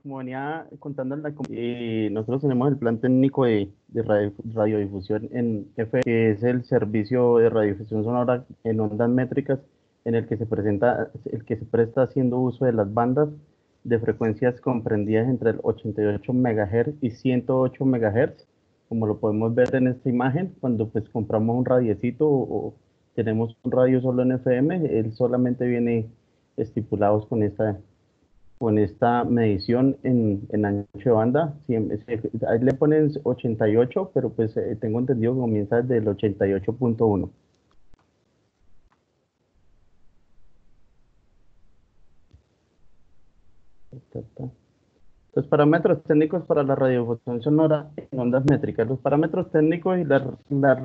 Como venía contando, nosotros tenemos el plan técnico de radiodifusión en FM, que es el servicio de radiodifusión sonora en ondas métricas, en el que se presta haciendo uso de las bandas de frecuencias comprendidas entre el 88 MHz y 108 MHz, como lo podemos ver en esta imagen. Cuando pues compramos un radiecito o tenemos un radio solo en FM, él solamente viene estipulados con esta medición en ancho de banda. Ahí le ponen 88, pero pues tengo entendido que comienza desde el 88.1. Los parámetros técnicos para la radiodifusión sonora en ondas métricas. Los parámetros técnicos y las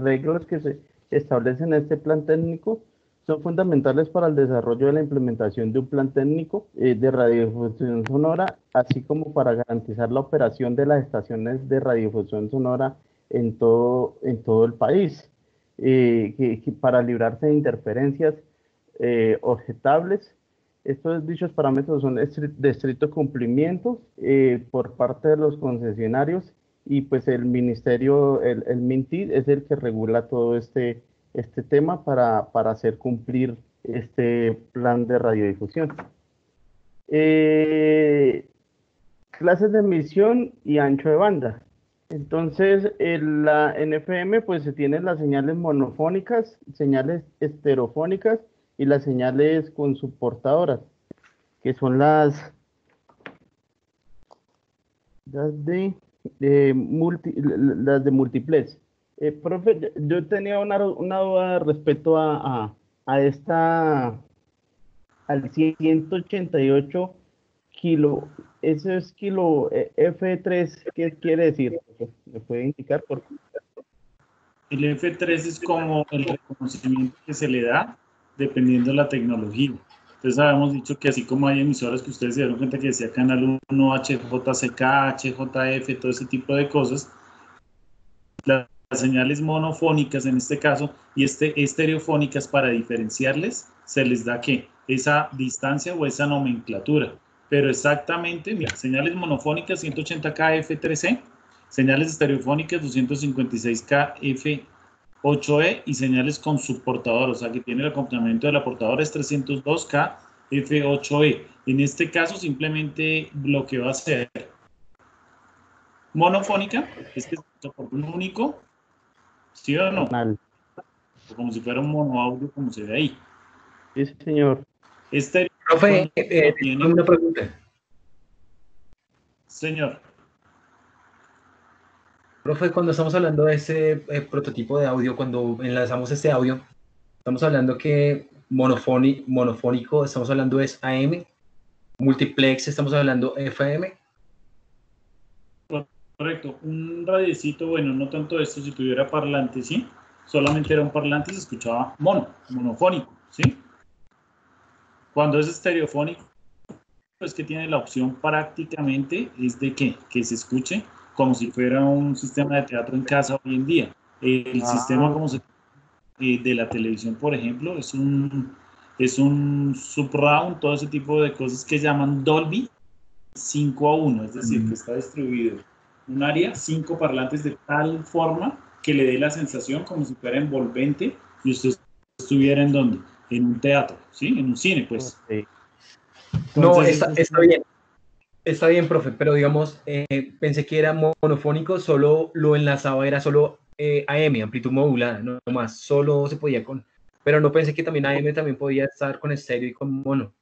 reglas que se establecen en este plan técnico son fundamentales para el desarrollo de la implementación de un plan técnico de radiodifusión sonora, así como para garantizar la operación de las estaciones de radiodifusión sonora en todo el país, para librarse de interferencias objetables. Estos dichos parámetros son de estricto cumplimiento por parte de los concesionarios, y pues el ministerio, el MINTID, es el que regula todo este tema para hacer cumplir este plan de radiodifusión. Clases de emisión y ancho de banda. Entonces, en FM pues se tienen las señales monofónicas, señales estereofónicas y las señales con subportadoras, que son las de multiplex. Profe, yo tenía una duda respecto al 188 eso es kilo F3, ¿qué quiere decir? ¿Me puede indicar por qué? El F3 es como el reconocimiento que se le da dependiendo de la tecnología. Entonces habíamos dicho que así como hay emisoras que ustedes se dieron cuenta que decía canal 1, HJCK, HJF, todo ese tipo de cosas, las señales monofónicas en este caso y estereofónicas, para diferenciarles se les da ¿qué? Esa distancia o esa nomenclatura. Pero exactamente, mira, señales monofónicas 180K F3E, señales estereofónicas 256K F8E y señales con subportador, o sea que tiene el acompañamiento de la portadora es 302K F8E. En este caso simplemente lo que va a hacer monofónica es que se escucha por un único, ¿sí o no? Como si fuera un monoaudio, como se ve ahí. Sí, señor. Profe, tengo una pregunta. Señor. Profe, cuando estamos hablando de ese prototipo de audio, cuando enlazamos este audio, estamos hablando que monofónico, estamos hablando es AM, multiplex, estamos hablando FM. Correcto, un radiecito, bueno, no tanto esto, si tuviera parlante, ¿sí? Solamente era un parlante y se escuchaba monofónico, ¿sí? Cuando es estereofónico, pues que tiene la opción prácticamente es de que se escuche como si fuera un sistema de teatro en casa hoy en día. El sistema como de la televisión, por ejemplo, es un surround, todo ese tipo de cosas que llaman Dolby 5:1, es decir, que está distribuido un área, 5 parlantes de tal forma que le dé la sensación como si fuera envolvente y usted estuviera en donde, en un teatro, ¿sí? En un cine, pues. Okay. Entonces, no, está bien. Está bien, profe, pero digamos, pensé que era monofónico, solo lo enlazaba, era solo AM, amplitud modulada, no más, solo se podía con... Pero no pensé que también AM también podía estar con estéreo y con mono.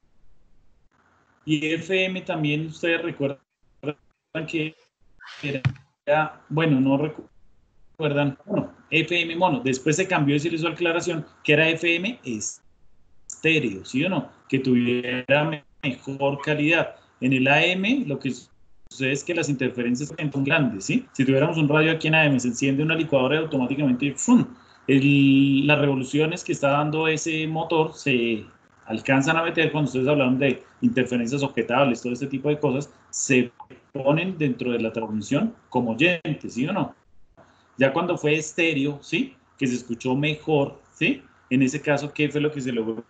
Y FM también, ustedes recuerdan que era, bueno, no recuerdan, bueno, FM mono, después se cambió y se le hizo aclaración que era FM estéreo, ¿sí o no? Que tuviera mejor calidad. En el AM lo que sucede es que las interferencias son grandes, ¿sí? Si tuviéramos un radio aquí en AM, se enciende una licuadora y automáticamente ¡fum! Las revoluciones que está dando ese motor se alcanzan a meter, cuando ustedes hablaron de interferencias objetables, todo este tipo de cosas, se ponen dentro de la transmisión como oyentes, ¿sí o no? Ya cuando fue estéreo, ¿sí? Que se escuchó mejor, ¿sí? En ese caso, ¿qué fue lo que se logró?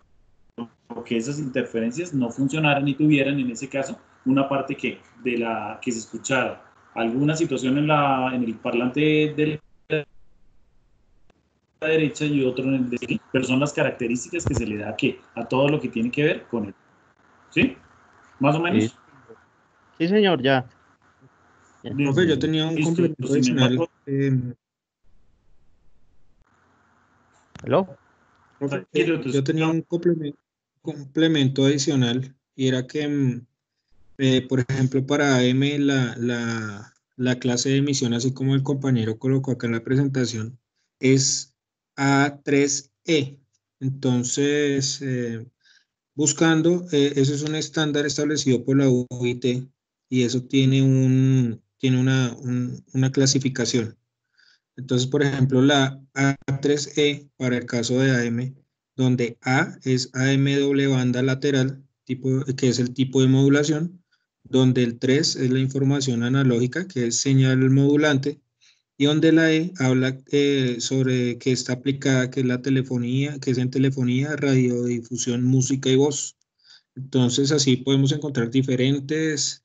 Que esas interferencias no funcionaran y tuvieran, en ese caso, una parte que se escuchara alguna situación en el parlante de la derecha y otro en el de izquierda, pero son las características que se le da a todo lo que tiene que ver con él. ¿Sí? ¿Más o menos? Sí, señor, ya. Profe, yo tenía un complemento adicional. ¿Hello? Profe, yo tenía un complemento adicional y era que, por ejemplo, para AM la clase de emisión, así como el compañero colocó acá en la presentación, es A3E. Entonces, buscando, eso es un estándar establecido por la UIT y eso tiene una clasificación. Entonces, por ejemplo, la A3E para el caso de AM, donde A es AM doble banda lateral, que es el tipo de modulación, donde el 3 es la información analógica, que es señal modulante, y donde la E habla sobre que está aplicada, que es la telefonía, que es en telefonía, radiodifusión, música y voz. Entonces, así podemos encontrar diferentes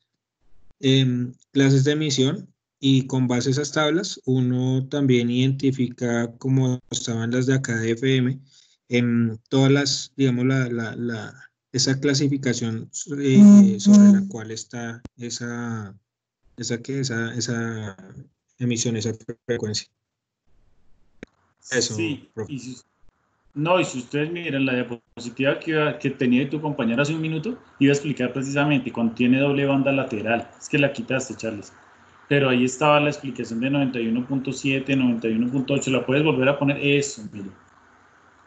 clases de emisión. Y con base a esas tablas, uno también identifica, como estaban las de acá de FM, en todas las, digamos, esa clasificación sobre la cual está esa emisión, esa frecuencia. Eso, sí, profe. y si ustedes miran la diapositiva que tenía tu compañero hace un minuto, iba a explicar precisamente cuando tiene doble banda lateral. Es que la quitaste, Charles. Pero ahí estaba la explicación de 91.7, 91.8. ¿La puedes volver a poner? Eso, mire.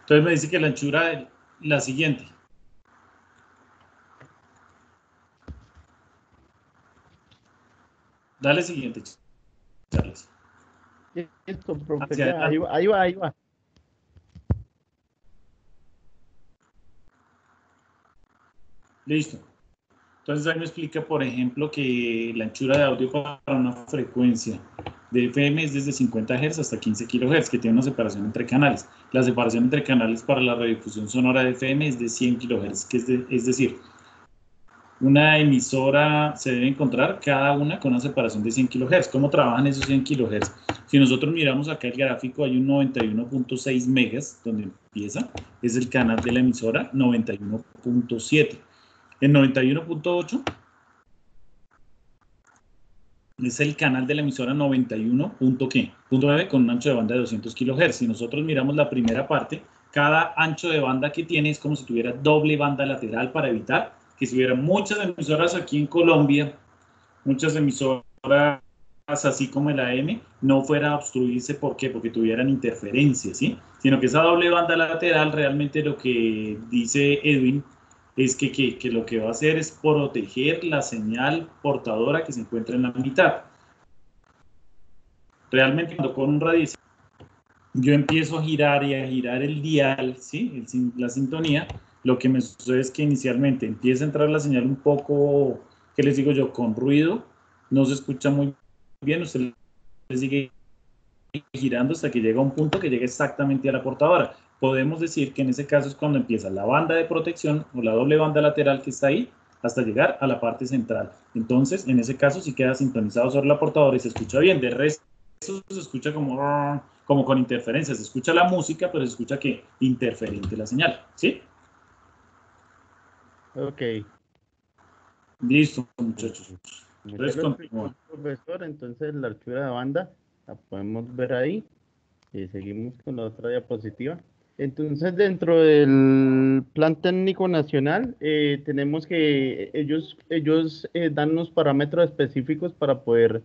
Entonces me dice que la anchura, la siguiente. Dale siguiente, Charles. Listo, profe, Hacia ya, adelante. ahí va. Listo. Entonces ahí me explica, por ejemplo, que la anchura de audio para una frecuencia de FM es desde 50 Hz hasta 15 kHz, que tiene una separación entre canales. La separación entre canales para la radiodifusión sonora de FM es de 100 kHz, es decir, una emisora se debe encontrar cada una con una separación de 100 kHz. ¿Cómo trabajan esos 100 kHz? Si nosotros miramos acá el gráfico, hay un 91.6 megas, donde empieza, es el canal de la emisora 91.7. El 91.8 es el canal de la emisora 91.9 con un ancho de banda de 200 kHz. Si nosotros miramos la primera parte, cada ancho de banda que tiene es como si tuviera doble banda lateral para evitar que si hubiera muchas emisoras aquí en Colombia, muchas emisoras así como el AM, no fuera a obstruirse. ¿Por qué? Porque tuvieran interferencias, ¿sí? Sino que esa doble banda lateral realmente lo que dice Edwin es que lo que va a hacer es proteger la señal portadora que se encuentra en la mitad. Realmente cuando con un radiocito yo empiezo a girar y a girar el dial, ¿sí? La sintonía, lo que me sucede es que inicialmente empieza a entrar la señal un poco, ¿qué les digo yo? Con ruido, no se escucha muy bien, usted le sigue girando hasta que llega a un punto que llega exactamente a la portadora. Podemos decir que en ese caso es cuando empieza la banda de protección o la doble banda lateral que está ahí hasta llegar a la parte central. Entonces, en ese caso sí queda sintonizado sobre la portadora y se escucha bien. De resto, se escucha como con interferencias. Se escucha la música, pero se escucha que interferente la señal, ¿sí? Ok. Listo, muchachos. Entonces, profesor, entonces la altura de banda la podemos ver ahí. Y seguimos con la otra diapositiva. Entonces, dentro del Plan Técnico Nacional, tenemos que ellos dan unos parámetros específicos para poder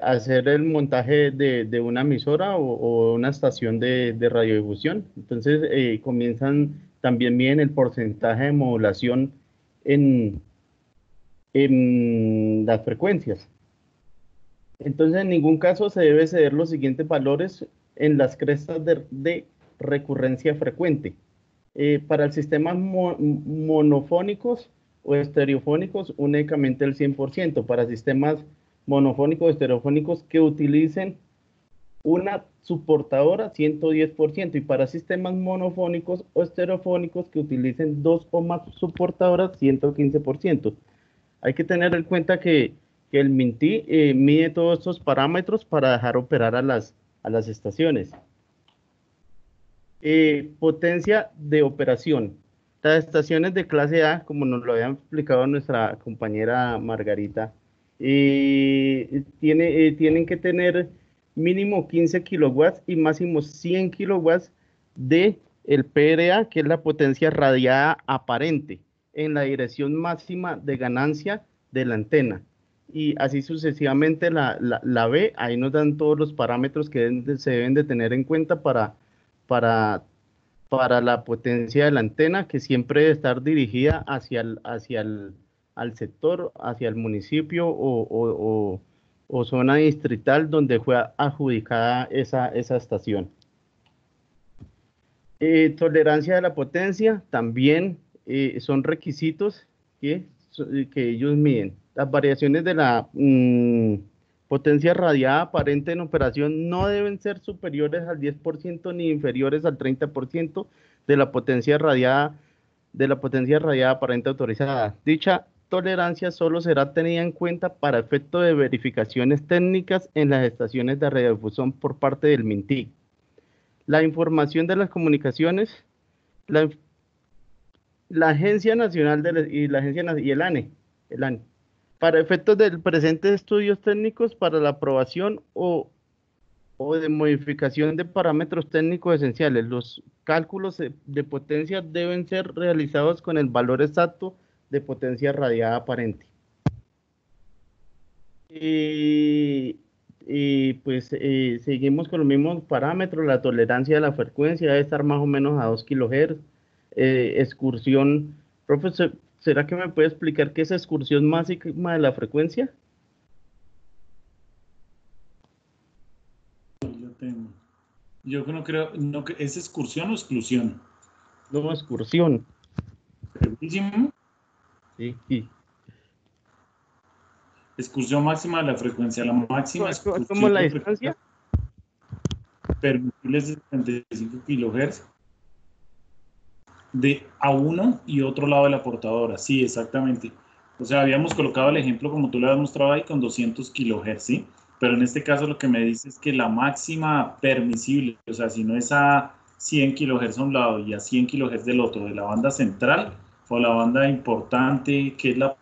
hacer el montaje de una emisora o una estación de radiodifusión. Entonces, comienzan también bien el porcentaje de modulación en las frecuencias. Entonces, en ningún caso se debe ceder los siguientes valores en las crestas de recurrencia frecuente. Para el sistema monofónicos o estereofónicos, únicamente el 100%. Para sistemas monofónicos o estereofónicos que utilicen una subportadora, 110%. Y para sistemas monofónicos o estereofónicos que utilicen dos o más subportadoras, 115%. Hay que tener en cuenta que el MINTI mide todos estos parámetros para dejar operar a las estaciones. Potencia de operación. Las estaciones de clase A, como nos lo había explicado nuestra compañera Margarita, tienen que tener mínimo 15 kilowatts y máximo 100 kilowatts de el PRA, que es la potencia radiada aparente, en la dirección máxima de ganancia de la antena. Y así sucesivamente la B, ahí nos dan todos los parámetros que se deben de tener en cuenta para la potencia de la antena, que siempre debe estar dirigida hacia al sector, hacia el municipio o zona distrital donde fue adjudicada esa estación. Tolerancia de la potencia también son requisitos que ellos miden. Las variaciones de la potencia radiada aparente en operación no deben ser superiores al 10% ni inferiores al 30% de la potencia radiada aparente autorizada. Dicha tolerancia solo será tenida en cuenta para efecto de verificaciones técnicas en las estaciones de radiodifusión por parte del MINTIC. La información de las comunicaciones, la Agencia Nacional y el ANE, para efectos del presente estudios técnicos para la aprobación o de modificación de parámetros técnicos esenciales. Los cálculos de potencia deben ser realizados con el valor exacto de potencia radiada aparente. Seguimos con los mismos parámetros. La tolerancia de la frecuencia debe estar más o menos a 2 kHz. Excursión, profesor, ¿será que me puede explicar qué es excursión máxima de la frecuencia? Yo no creo, no, ¿es excursión o exclusión? No, excursión. ¿Segurísimo? Sí. Excursión máxima de la frecuencia. La máxima excursión ¿Cómo la de distancia? Permitibles de 75 kHz a uno y otro lado de la portadora. Sí, exactamente. O sea, habíamos colocado el ejemplo como tú le habías mostrado ahí con 200 kHz, ¿sí? Pero en este caso lo que me dice es que la máxima permisible, o sea, si no es a 100 kHz a un lado y a 100 kHz del otro, de la banda central o la banda importante que es la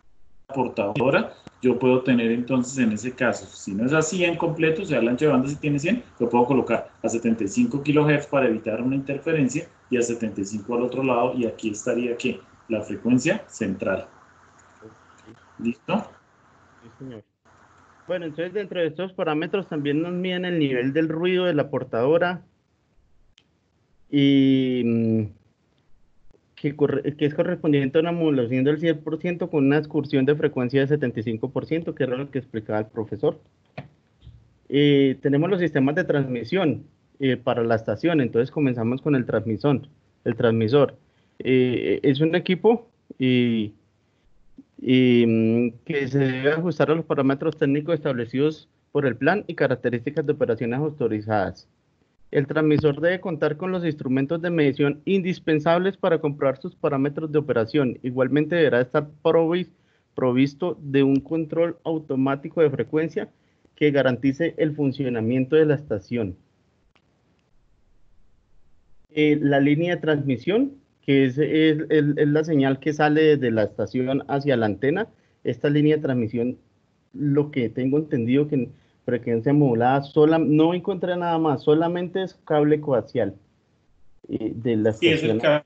portadora, yo puedo tener entonces en ese caso, si no es a 100 completo, o sea, el ancho de banda si tiene 100, lo puedo colocar a 75 kHz para evitar una interferencia y a 75 al otro lado, y aquí estaría que la frecuencia central. ¿Listo? Sí, señor. Bueno, entonces dentro de estos parámetros también nos miden el nivel del ruido de la portadora y que es correspondiente a una modulación del 100% con una excursión de frecuencia de 75%, que era lo que explicaba el profesor. Tenemos los sistemas de transmisión para la estación, entonces comenzamos con el transmisor. Es un equipo que se debe ajustar a los parámetros técnicos establecidos por el plan y características de operaciones autorizadas. El transmisor debe contar con los instrumentos de medición indispensables para comprobar sus parámetros de operación. Igualmente deberá estar provisto de un control automático de frecuencia que garantice el funcionamiento de la estación. La línea de transmisión, que es la señal que sale desde la estación hacia la antena. Esta línea de transmisión, lo que tengo entendido que en frecuencia modulada, no encontré nada más, solamente es cable coaxial de la estación. Sí, es el cable.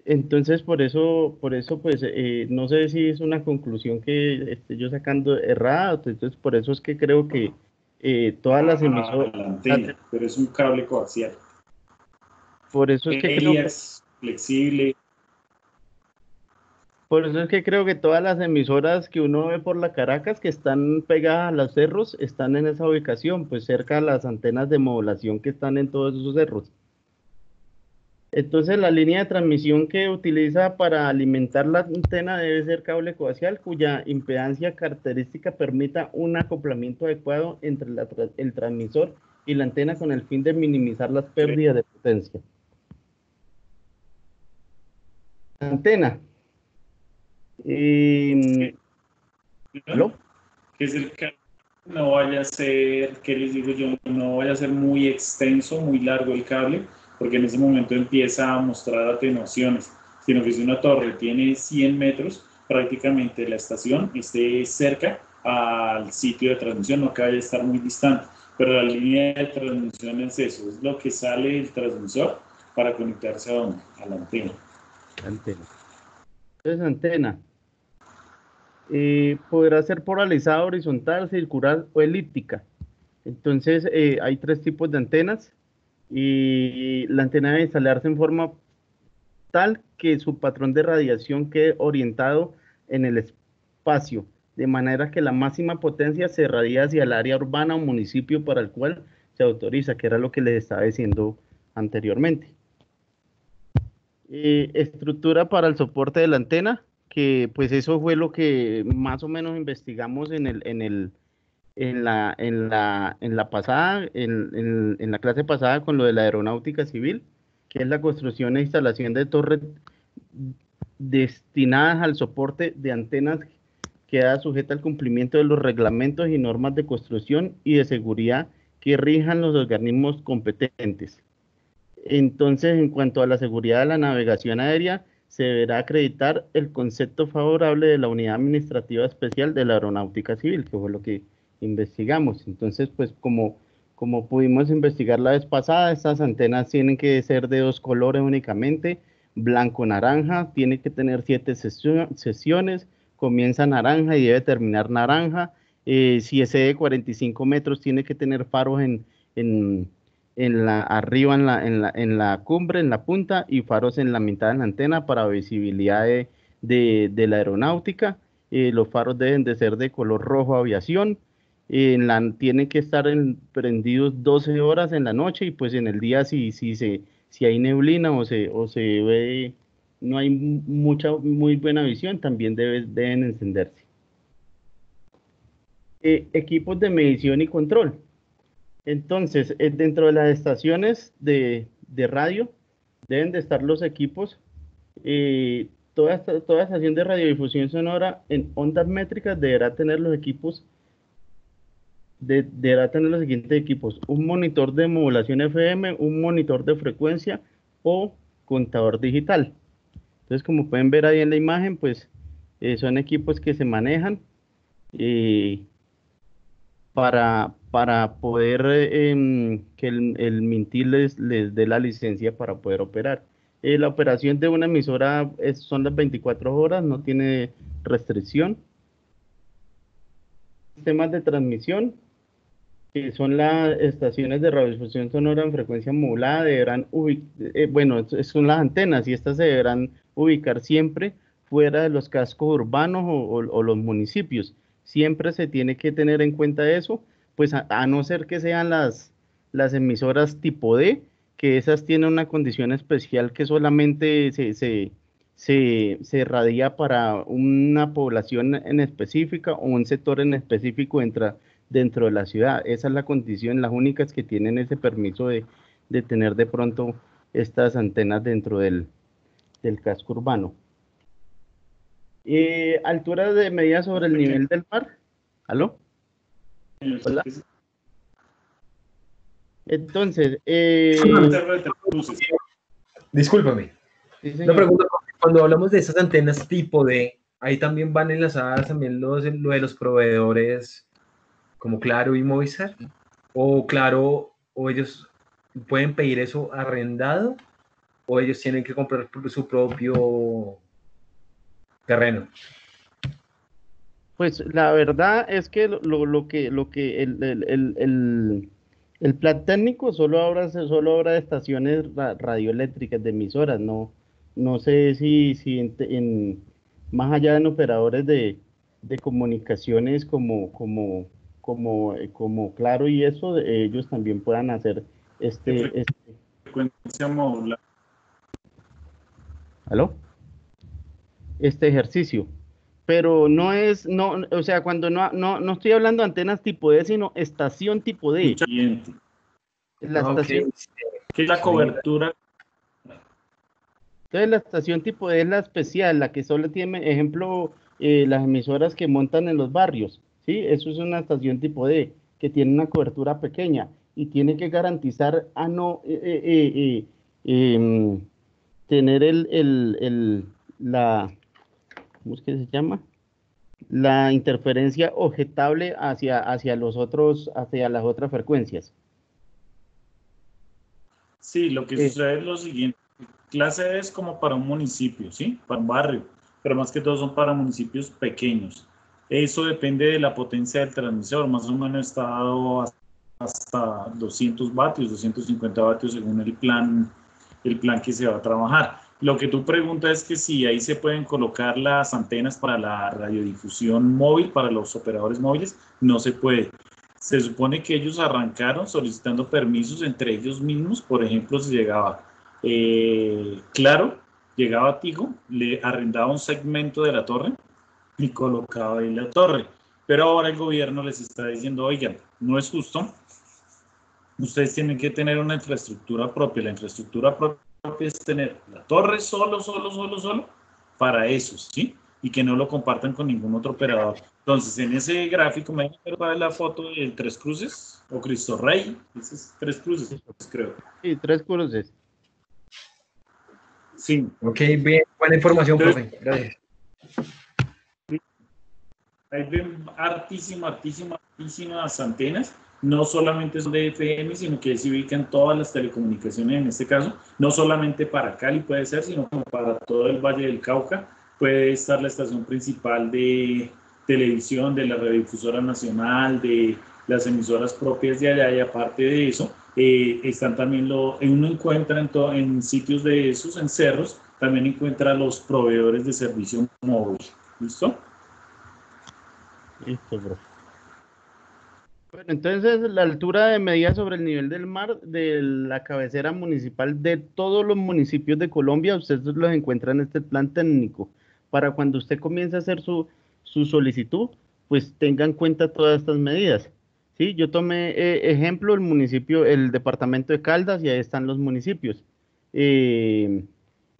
Entonces, por eso pues, no sé si es una conclusión que estoy yo sacando errada, entonces por eso es que creo que todas las emisoras... La antena, pero es un cable coaxial. Por eso es que creo que... flexible. Por eso es que creo que todas las emisoras que uno ve por la Caracas, que están pegadas a los cerros, están en esa ubicación, pues cerca de las antenas de modulación que están en todos esos cerros. Entonces la línea de transmisión que utiliza para alimentar la antena debe ser cable coaxial, cuya impedancia característica permita un acoplamiento adecuado entre el transmisor y la antena con el fin de minimizar las pérdidas de potencia. Antena. ¿Aló? Que es el cable, no vaya a ser, ¿qué les digo yo? No vaya a ser muy extenso, muy largo el cable, porque en ese momento empieza a mostrar atenuaciones, sino que si una torre tiene 100 metros, prácticamente la estación esté cerca al sitio de transmisión, no que vaya a estar muy distante, pero la línea de transmisión es eso, es lo que sale del transmisor para conectarse a la antena. Entonces, antena podrá ser polarizada, horizontal, circular o elíptica. Entonces, hay tres tipos de antenas y la antena debe instalarse en forma tal que su patrón de radiación quede orientado en el espacio, de manera que la máxima potencia se irradia hacia el área urbana o municipio para el cual se autoriza, que era lo que les estaba diciendo anteriormente. Estructura para el soporte de la antena, que pues eso fue lo que más o menos investigamos en la clase pasada con lo de la aeronáutica civil, que es la construcción e instalación de torres destinadas al soporte de antenas, queda sujeta al cumplimiento de los reglamentos y normas de construcción y de seguridad que rijan los organismos competentes. Entonces, en cuanto a la seguridad de la navegación aérea, se deberá acreditar el concepto favorable de la Unidad Administrativa Especial de la Aeronáutica Civil, que fue lo que investigamos. Entonces, pues como pudimos investigar la vez pasada, estas antenas tienen que ser de dos colores únicamente, blanco-naranja, tiene que tener 7 sesiones, comienza naranja y debe terminar naranja. Si excede 45 metros, tiene que tener faros arriba en la cumbre, en la punta, y faros en la mitad de la antena para visibilidad de la aeronáutica. Los faros deben de ser de color rojo aviación. Tienen que estar prendidos 12 horas en la noche, y pues en el día si hay neblina o se ve, no hay muy buena visión, también deben encenderse. Equipos de medición y control. Entonces, dentro de las estaciones de radio deben de estar los equipos. Toda estación de radiodifusión sonora en ondas métricas deberá tener los siguientes equipos: un monitor de modulación FM, un monitor de frecuencia o contador digital. Entonces, como pueden ver ahí en la imagen, pues son equipos que se manejan para poder que el MINTIL les dé la licencia para poder operar. La operación de una emisora son las 24 horas, no tiene restricción. Sistemas de transmisión, que son las estaciones de radiodifusión sonora en frecuencia modulada, deberán son las antenas, y estas se deberán ubicar siempre fuera de los cascos urbanos o los municipios. Siempre se tiene que tener en cuenta eso, pues a no ser que sean las emisoras tipo D, que esas tienen una condición especial que solamente se radia para una población en específica o un sector en específico dentro de la ciudad. Esa es la condición, las únicas que tienen ese permiso de tener de pronto estas antenas dentro del casco urbano. Altura de medida sobre el nivel del mar. ¿Aló? Hola. Entonces, discúlpame. Sí, una pregunta: cuando hablamos de esas antenas tipo D, ahí también van enlazadas también lo de los proveedores como Claro y Movistar, o Claro, o ellos pueden pedir eso arrendado, o ellos tienen que comprar su propio terreno. Pues la verdad es que el plan técnico solo habla de estaciones radioeléctricas, de emisoras. No sé si más allá de operadores de comunicaciones como Claro y eso, ellos también puedan hacer frecuencia modular. ¿Aló? Este ejercicio. Pero o sea, cuando no estoy hablando de antenas tipo D, sino estación tipo D. La estación, ¿qué es la cobertura? Entonces, la estación tipo D es la especial, la que solo tiene, ejemplo, las emisoras que montan en los barrios, ¿sí? Eso es una estación tipo D, que tiene una cobertura pequeña y tiene que garantizar tener ¿cómo es que se llama? La interferencia objetable hacia las otras frecuencias. Sí, lo que sucede es lo siguiente: clase D es como para un municipio, ¿sí? Para un barrio, pero más que todo son para municipios pequeños. Eso depende de la potencia del transmisor, más o menos está dado hasta 200 vatios, 250 vatios según el plan que se va a trabajar. Lo que tú preguntas es que si ahí se pueden colocar las antenas para la radiodifusión móvil, para los operadores móviles. No se puede. Se supone que ellos arrancaron solicitando permisos entre ellos mismos. Por ejemplo, si llegaba Claro, llegaba Tigo, le arrendaba un segmento de la torre y colocaba ahí la torre. Pero ahora el gobierno les está diciendo: oigan, no es justo, ustedes tienen que tener una infraestructura propia. La infraestructura propia es tener la torre solo para esos, ¿sí? Y que no lo compartan con ningún otro operador. Entonces, en ese gráfico me va a ver la foto de Tres Cruces o Cristo Rey. Ese es Tres Cruces, creo. Sí, Tres Cruces. Sí. Ok, bien, buena información, profe. Gracias. Hay hartísimas antenas. No solamente son de FM, sino que se ubican todas las telecomunicaciones en este caso, no solamente para Cali puede ser, sino como para todo el Valle del Cauca. Puede estar la estación principal de televisión, de la radiodifusora nacional, de las emisoras propias de allá, y aparte de eso, están también uno encuentra en sitios de esos, en cerros, también encuentra los proveedores de servicio móvil. ¿Listo? Listo, bro. Bueno, entonces la altura de medida sobre el nivel del mar de la cabecera municipal de todos los municipios de Colombia, ustedes los encuentran en este plan técnico. Para cuando usted comience a hacer su solicitud, pues tenga en cuenta todas estas medidas. Sí, yo tomé ejemplo el municipio, el departamento de Caldas, y ahí están los municipios. Y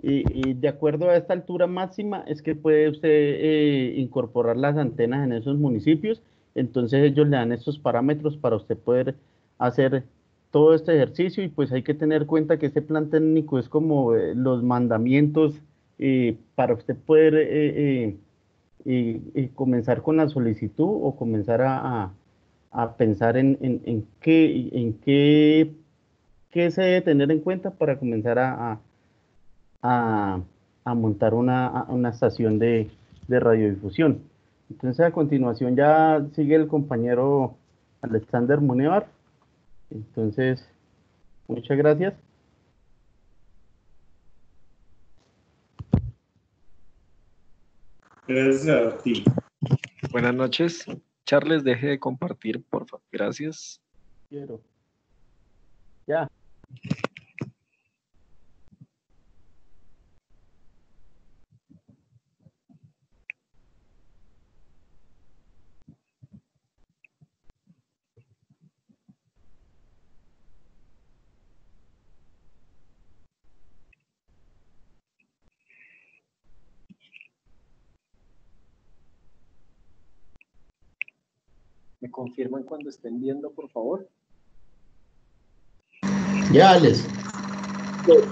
de acuerdo a esta altura máxima es que puede usted incorporar las antenas en esos municipios. Entonces ellos le dan estos parámetros para usted poder hacer todo este ejercicio, y pues hay que tener en cuenta que este plan técnico es como los mandamientos para usted poder comenzar con la solicitud o comenzar a pensar en qué se debe tener en cuenta para comenzar a montar una estación de radiodifusión. Entonces a continuación ya sigue el compañero Alexander Munevar. Entonces, muchas gracias. Gracias a ti. Buenas noches. Charles, deje de compartir, por favor. Gracias. Quiero. Ya. ¿Me confirman cuando estén viendo, por favor? Ya, Alex. Bueno,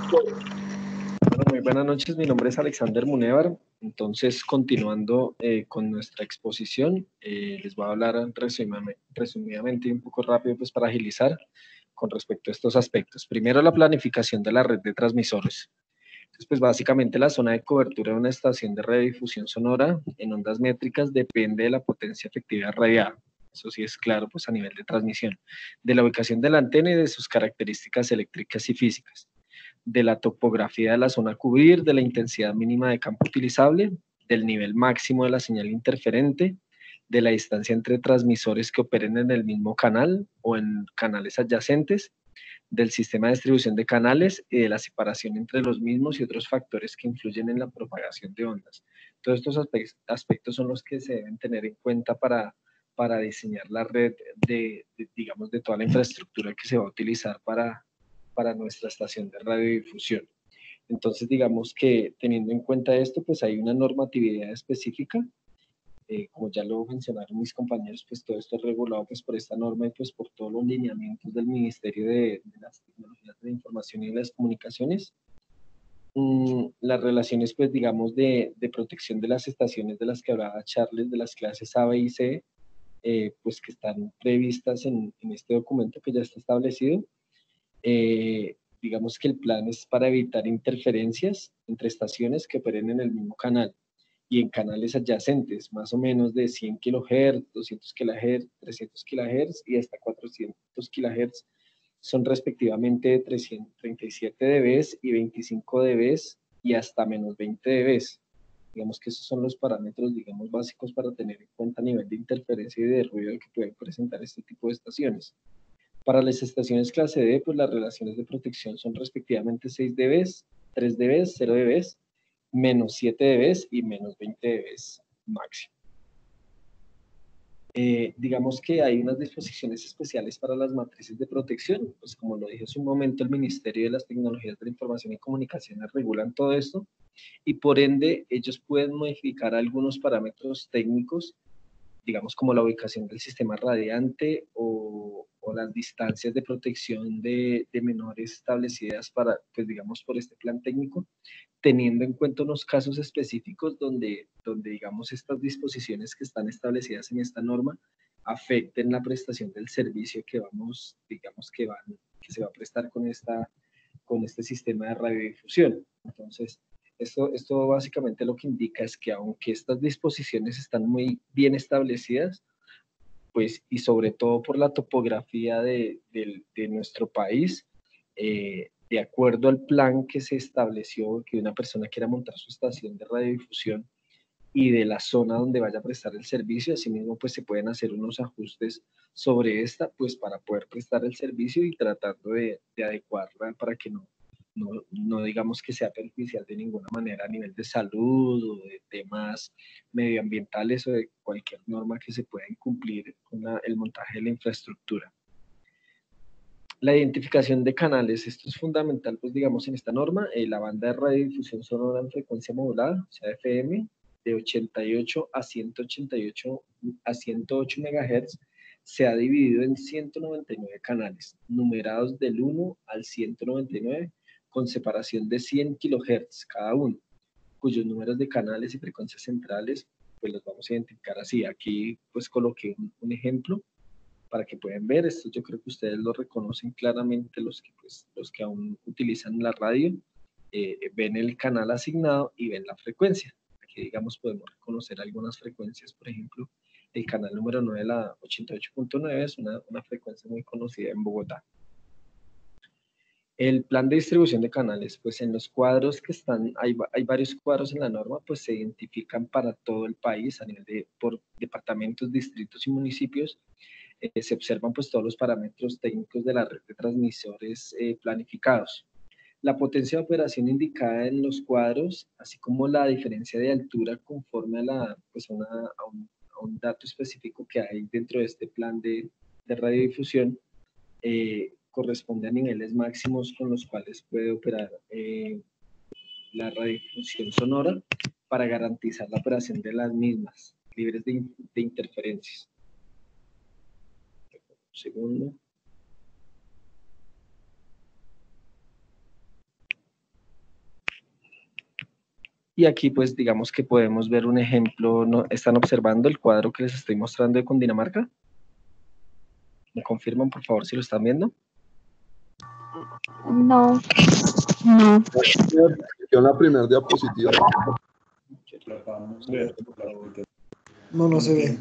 muy buenas noches. Mi nombre es Alexander Munevar. Entonces, continuando con nuestra exposición, les voy a hablar resumidamente y un poco rápido, pues para agilizar con respecto a estos aspectos. Primero, la planificación de la red de transmisores. Entonces, pues básicamente la zona de cobertura de una estación de radiodifusión sonora en ondas métricas depende de la potencia efectiva radiada. Eso sí es claro, pues a nivel de transmisión, de la ubicación de la antena y de sus características eléctricas y físicas, de la topografía de la zona a cubrir, de la intensidad mínima de campo utilizable, del nivel máximo de la señal interferente, de la distancia entre transmisores que operen en el mismo canal o en canales adyacentes, del sistema de distribución de canales y de la separación entre los mismos y otros factores que influyen en la propagación de ondas. Todos estos aspectos son los que se deben tener en cuenta para diseñar la red digamos, de toda la infraestructura que se va a utilizar para nuestra estación de radiodifusión. Entonces, digamos que teniendo en cuenta esto, pues hay una normatividad específica. Como ya lo mencionaron mis compañeros, pues todo esto es regulado pues por esta norma y pues por todos los lineamientos del Ministerio de las Tecnologías de la Información y de las Comunicaciones. Las relaciones, pues digamos, de protección de las estaciones de las que hablaba Charles, de las clases A, B y C, pues que están previstas en este documento que ya está establecido. Digamos que el plan es para evitar interferencias entre estaciones que operen en el mismo canal y en canales adyacentes, más o menos de 100 kHz, 200 kHz, 300 kHz y hasta 400 kHz. Son respectivamente 337 dB y 25 dB y hasta menos 20 dB. Digamos que esos son los parámetros, digamos, básicos para tener en cuenta a nivel de interferencia y de ruido que pueden presentar este tipo de estaciones. Para las estaciones clase D, pues las relaciones de protección son respectivamente 6 dB, 3 dB, 0 dB, menos 7 dB y menos 20 dB máximo. Digamos que hay unas disposiciones especiales para las matrices de protección, pues como lo dije hace un momento, el Ministerio de las Tecnologías de la Información y Comunicaciones regulan todo esto, y por ende ellos pueden modificar algunos parámetros técnicos, digamos como la ubicación del sistema radiante o las distancias de protección de menores establecidas para, pues digamos, por este plan técnico, teniendo en cuenta unos casos específicos donde digamos estas disposiciones que están establecidas en esta norma afecten la prestación del servicio que vamos, digamos que se va a prestar con este sistema de radiodifusión. Entonces, esto básicamente lo que indica es que aunque estas disposiciones están muy bien establecidas, pues, y sobre todo por la topografía de nuestro país, de acuerdo al plan que se estableció, que una persona quiera montar su estación de radiodifusión y de la zona donde vaya a prestar el servicio, asimismo pues se pueden hacer unos ajustes sobre esta, pues para poder prestar el servicio y tratando de adecuarla para que no digamos que sea perjudicial de ninguna manera a nivel de salud o de temas medioambientales o de cualquier norma que se pueda incumplir con el montaje de la infraestructura. La identificación de canales, esto es fundamental, pues digamos en esta norma, la banda de radiodifusión sonora en frecuencia modulada, o sea FM, de 88 a 188 a 108 MHz, se ha dividido en 199 canales, numerados del 1 al 199, con separación de 100 kHz cada uno, cuyos números de canales y frecuencias centrales, pues los vamos a identificar así. Aquí pues coloqué un ejemplo para que puedan ver. Esto yo creo que ustedes lo reconocen claramente, los que aún utilizan la radio, ven el canal asignado y ven la frecuencia. Aquí digamos podemos reconocer algunas frecuencias, por ejemplo, el canal número 9, la 88.9, es una frecuencia muy conocida en Bogotá. El plan de distribución de canales, pues en los cuadros que están, hay varios cuadros en la norma, pues se identifican para todo el país a nivel por departamentos, distritos y municipios. Se observan pues todos los parámetros técnicos de la red de transmisores planificados. La potencia de operación indicada en los cuadros, así como la diferencia de altura conforme a un dato específico que hay dentro de este plan de radiodifusión, corresponde a niveles máximos con los cuales puede operar la radiodifusión sonora para garantizar la operación de las mismas, libres de interferencias. Un segundo. Y aquí pues digamos que podemos ver un ejemplo, ¿no? ¿Están observando el cuadro que les estoy mostrando de Cundinamarca? ¿Me confirman por favor si lo están viendo? No. Yo en la primera diapositiva. No se ve.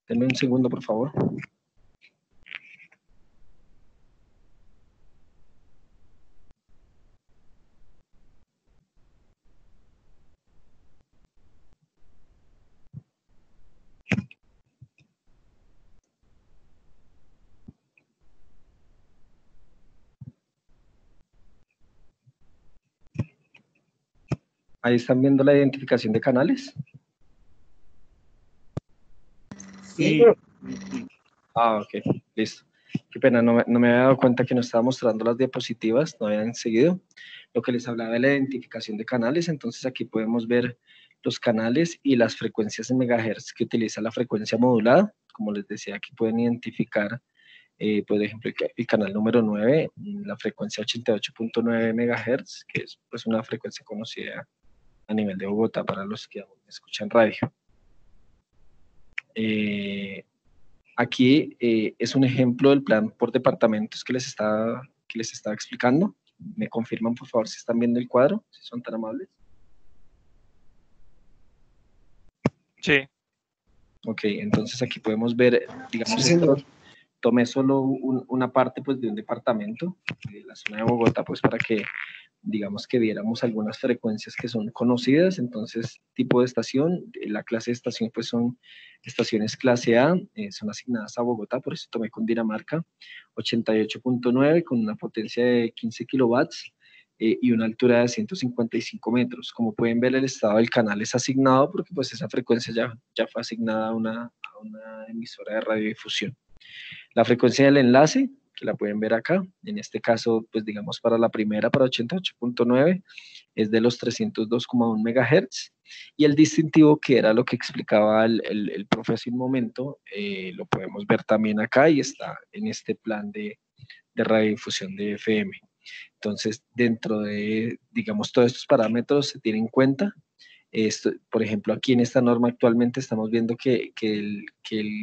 Denme un segundo, por favor. Ahí están viendo la identificación de canales. Sí. Ah, ok, listo. Qué pena, no me había dado cuenta que no estaba mostrando las diapositivas, no habían seguido. Lo que les hablaba de la identificación de canales, entonces aquí podemos ver los canales y las frecuencias en megahertz que utiliza la frecuencia modulada. Como les decía, aquí pueden identificar, por ejemplo, el canal número 9, la frecuencia 88.9 megahertz, que es pues, una frecuencia conocida a nivel de Bogotá para los que aún escuchan radio. Aquí es un ejemplo del plan por departamentos que les estaba explicando. ¿Me confirman, por favor, si están viendo el cuadro? Si son tan amables. Sí. Ok, entonces aquí podemos ver, digamos, Sí, tomé solo una parte pues, de un departamento de la zona de Bogotá, pues para que, digamos, que viéramos algunas frecuencias que son conocidas. Entonces, tipo de estación, la clase de estación pues son estaciones clase A, son asignadas a Bogotá, por eso tomé Cundinamarca, 88.9 con una potencia de 15 kilowatts y una altura de 155 metros. Como pueden ver, el estado del canal es asignado porque pues esa frecuencia ya fue asignada a una emisora de radiodifusión. La frecuencia del enlace, que la pueden ver acá, en este caso, pues digamos para la primera, para 88.9, es de los 302,1 MHz, y el distintivo, que era lo que explicaba el profe hace un momento, lo podemos ver también acá y está en este plan de radiodifusión de FM. Entonces, dentro de, digamos, todos estos parámetros se tienen en cuenta. Esto, por ejemplo, aquí en esta norma actualmente estamos viendo que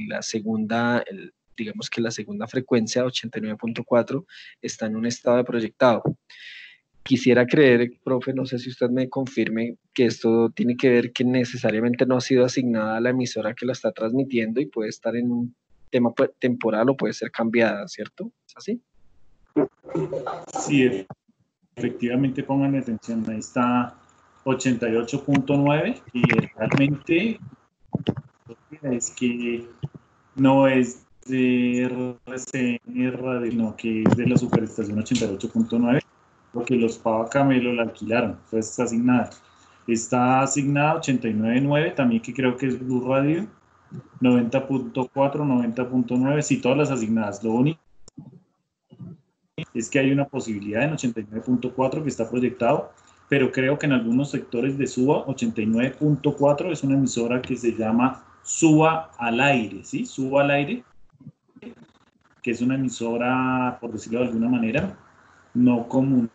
la segunda, digamos que la segunda frecuencia, 89.4, está en un estado de proyectado. quisiera creer, profe, no sé si usted me confirme que esto tiene que ver que necesariamente no ha sido asignada a la emisora que la está transmitiendo y puede estar en un tema temporal o puede ser cambiada, ¿cierto? ¿Es así? Sí, efectivamente, pongan atención, ahí está 88.9 y realmente es que no es de RCN Radio, no, que es de la superestación 88.9, porque los Pava Camelo la alquilaron, entonces está asignada. Está asignada 89.9, también que creo que es Blue Radio, 90.4, 90.9, sí, todas las asignadas. Lo único es que hay una posibilidad en 89.4 que está proyectado, pero creo que en algunos sectores de SUA 89.4 es una emisora que se llama SUA al aire, ¿sí? SUA al aire, que es una emisora, por decirlo de alguna manera, no comunal,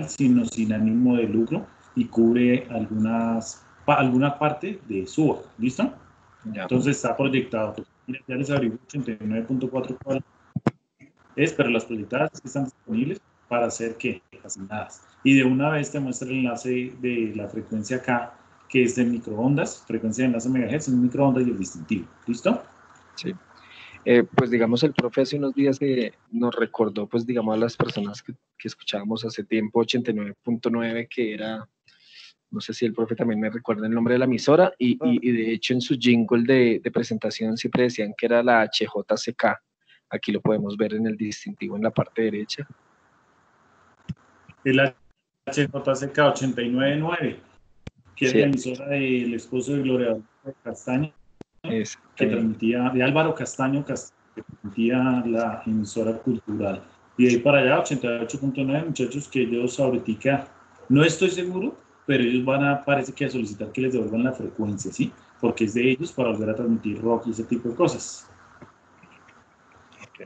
sino sin ánimo de lucro y cubre alguna parte de SUA, ¿listo? Ya. Entonces está proyectado. Mira, ya les abrí 89.4 cuál es, pero las proyectadas que están disponibles para hacer ¿qué? Asignadas. Y de una vez te muestra el enlace de la frecuencia acá, que es de microondas, frecuencia de enlace megahertz, en microondas y el distintivo. ¿Listo? Sí. Pues digamos, el profe hace unos días nos recordó, pues digamos, a las personas que escuchábamos hace tiempo 89.9, que era, no sé si el profe también me recuerda el nombre de la emisora, y de hecho en su jingle de presentación siempre decían que era la HJCK. Aquí lo podemos ver en el distintivo en la parte derecha. El HJCK 89.9, que es Sí. la emisora del esposo de Gloria Castaño, que transmitía, de Álvaro Castaño, que transmitía la emisora cultural. Y de ahí para allá, 88.9, muchachos, que ellos ahorita, no estoy seguro, pero ellos parece que a solicitar que les devuelvan la frecuencia, ¿sí? Porque es de ellos para volver a transmitir rock y ese tipo de cosas. Okay.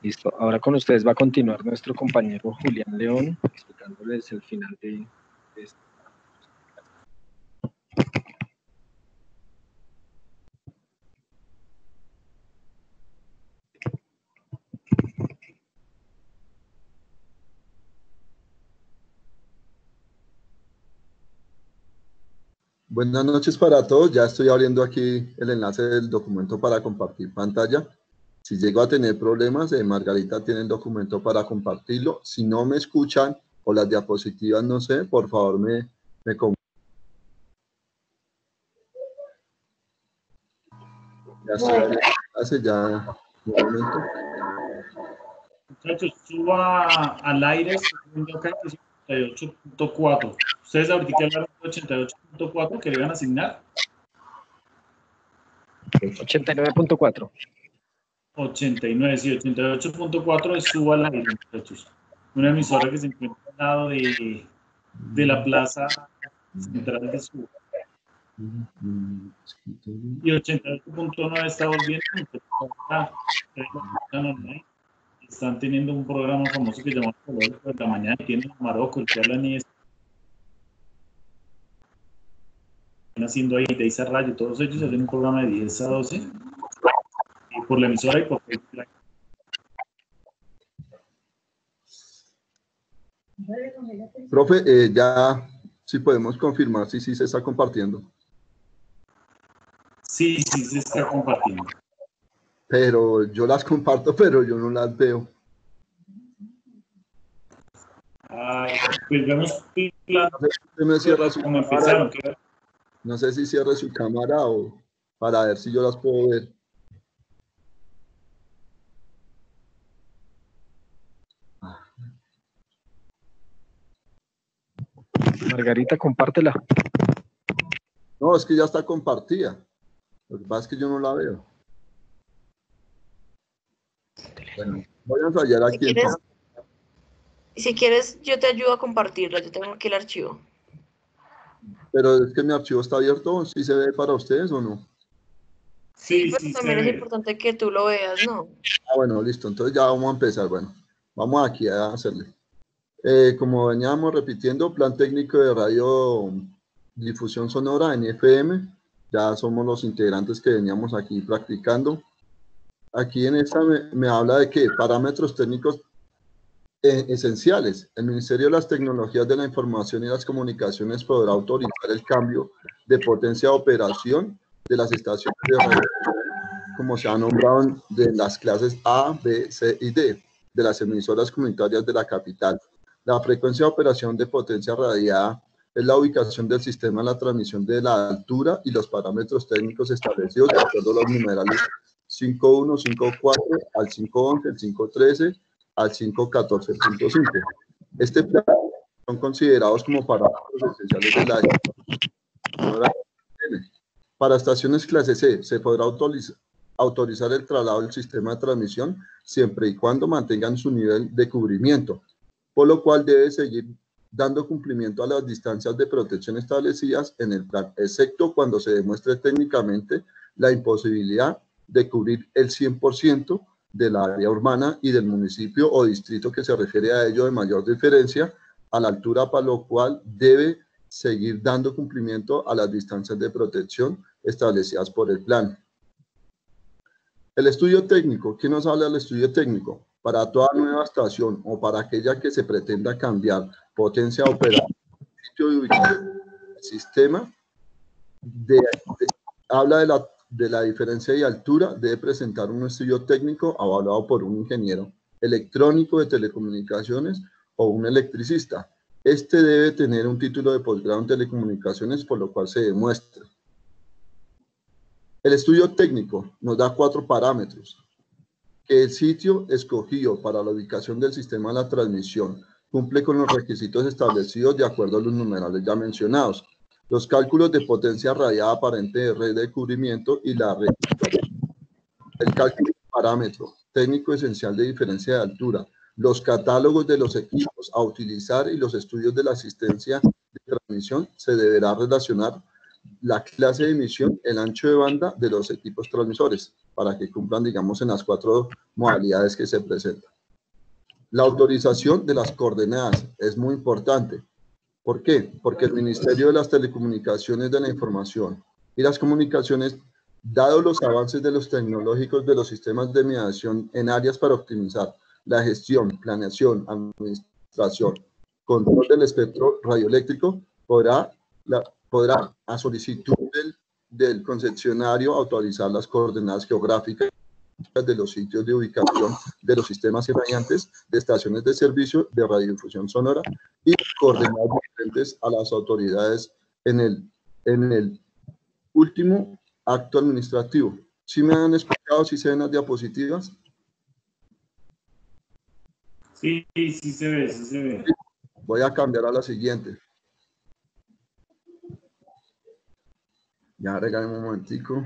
Listo. Ahora con ustedes va a continuar nuestro compañero Julián León, explicándoles el final de esto. Buenas noches para todos. Ya estoy abriendo aquí el enlace del documento para compartir pantalla. Si llego a tener problemas, Margarita tiene el documento para compartirlo. Si no me escuchan o las diapositivas, no sé, por favor me ya estoy abriendo el enlace, ya un momento. Muchachos, suba al aire, acá, que es 88.4. Ustedes ahorita hablaron de 88.4 que le van a asignar. 89.4. 89, sí, 88.4 es suba al aire, muchachos. Una emisora que se encuentra al lado de la plaza central de Suba. Y 88.9 está volviendo, muchachos. Están teniendo un programa famoso que se llama Colores por la Mañana, y tienen a Marocco, que hablan y están haciendo ahí de Isa Rayo, todos ellos hacen un programa de 10 a 12 por la emisora y por Facebook. Profe, ya sí podemos confirmar si sí se está compartiendo. Sí, sí se está compartiendo. Pero yo las comparto, pero yo no las veo. Pues vemos me cierra su cómo empezaron. No sé si cierre su cámara o para ver si yo las puedo ver. Margarita, compártela. No, es que ya está compartida. Lo que pasa es que yo no la veo. Bueno, voy a ensayar aquí. Si quieres, yo te ayudo a compartirla. Yo tengo aquí el archivo. Pero es que mi archivo está abierto. ¿Sí se ve para ustedes o no? Sí, pero también es importante que tú lo veas, ¿no? Ah, bueno, listo. Entonces ya vamos a empezar. Bueno, vamos aquí a hacerle. Como veníamos repitiendo, plan técnico de radio difusión sonora en FM. Ya somos los integrantes que veníamos aquí practicando. Aquí en esta me habla de que parámetros técnicos esenciales. El Ministerio de las Tecnologías de la Información y las Comunicaciones podrá autorizar el cambio de potencia de operación de las estaciones de radio, como se ha nombrado de las clases A, B, C y D de las emisoras comunitarias de la capital. La frecuencia de operación de potencia radiada es la ubicación del sistema en la transmisión de la altura y los parámetros técnicos establecidos de acuerdo a los numerales 51, 54, al 511, el 513, al 514.5. Este plan son considerados como parámetros esenciales de la Para estaciones clase C se podrá autorizar el traslado del sistema de transmisión siempre y cuando mantengan su nivel de cubrimiento, por lo cual debe seguir dando cumplimiento a las distancias de protección establecidas en el plan, excepto cuando se demuestre técnicamente la imposibilidad de cubrir el 100% del área urbana y del municipio o distrito que se refiere a ello de mayor diferencia a la altura, para lo cual debe seguir dando cumplimiento a las distancias de protección establecidas por el plan. El estudio técnico. ¿Qué nos habla del estudio técnico? Para toda nueva estación o para aquella que se pretenda cambiar potencia operativa, sitio de ubicación, el sistema habla de la diferencia de altura, debe presentar un estudio técnico avalado por un ingeniero electrónico de telecomunicaciones o un electricista. Este debe tener un título de posgrado en telecomunicaciones, por lo cual se demuestra. El estudio técnico nos da 4 parámetros. Que el sitio escogido para la ubicación del sistema de la transmisión cumple con los requisitos establecidos de acuerdo a los numerales ya mencionados. Los cálculos de potencia radiada aparente de red de cubrimiento y la red. El cálculo de parámetro técnico esencial de diferencia de altura. Los catálogos de los equipos a utilizar y los estudios de la asistencia de transmisión. Se deberá relacionar la clase de emisión, el ancho de banda de los equipos transmisores, para que cumplan, digamos, en las 4 modalidades que se presentan. La autorización de las coordenadas es muy importante. ¿Por qué? Porque el Ministerio de las Telecomunicaciones de la Información y las Comunicaciones, dado los avances de los tecnológicos de los sistemas de mediación en áreas para optimizar la gestión, planeación, administración, control del espectro radioeléctrico, podrá a solicitud del concesionario autorizar las coordenadas geográficas de los sitios de ubicación de los sistemas irradiantes de estaciones de servicio de radiodifusión sonora y coordenadas diferentes a las autoridades en el último acto administrativo. ¿Sí me han explicado? ¿Sí se ven las diapositivas? Sí, sí se ve, sí se ve. Voy a cambiar a la siguiente. Ya regálame un momentico.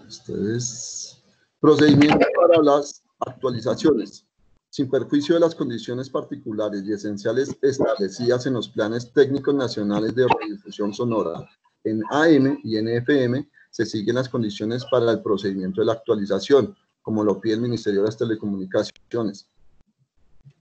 Esto es procedimiento para las actualizaciones. Sin perjuicio de las condiciones particulares y esenciales establecidas en los planes técnicos nacionales de radiodifusión sonora en AM y en FM, se siguen las condiciones para el procedimiento de la actualización, como lo pide el Ministerio de las Telecomunicaciones.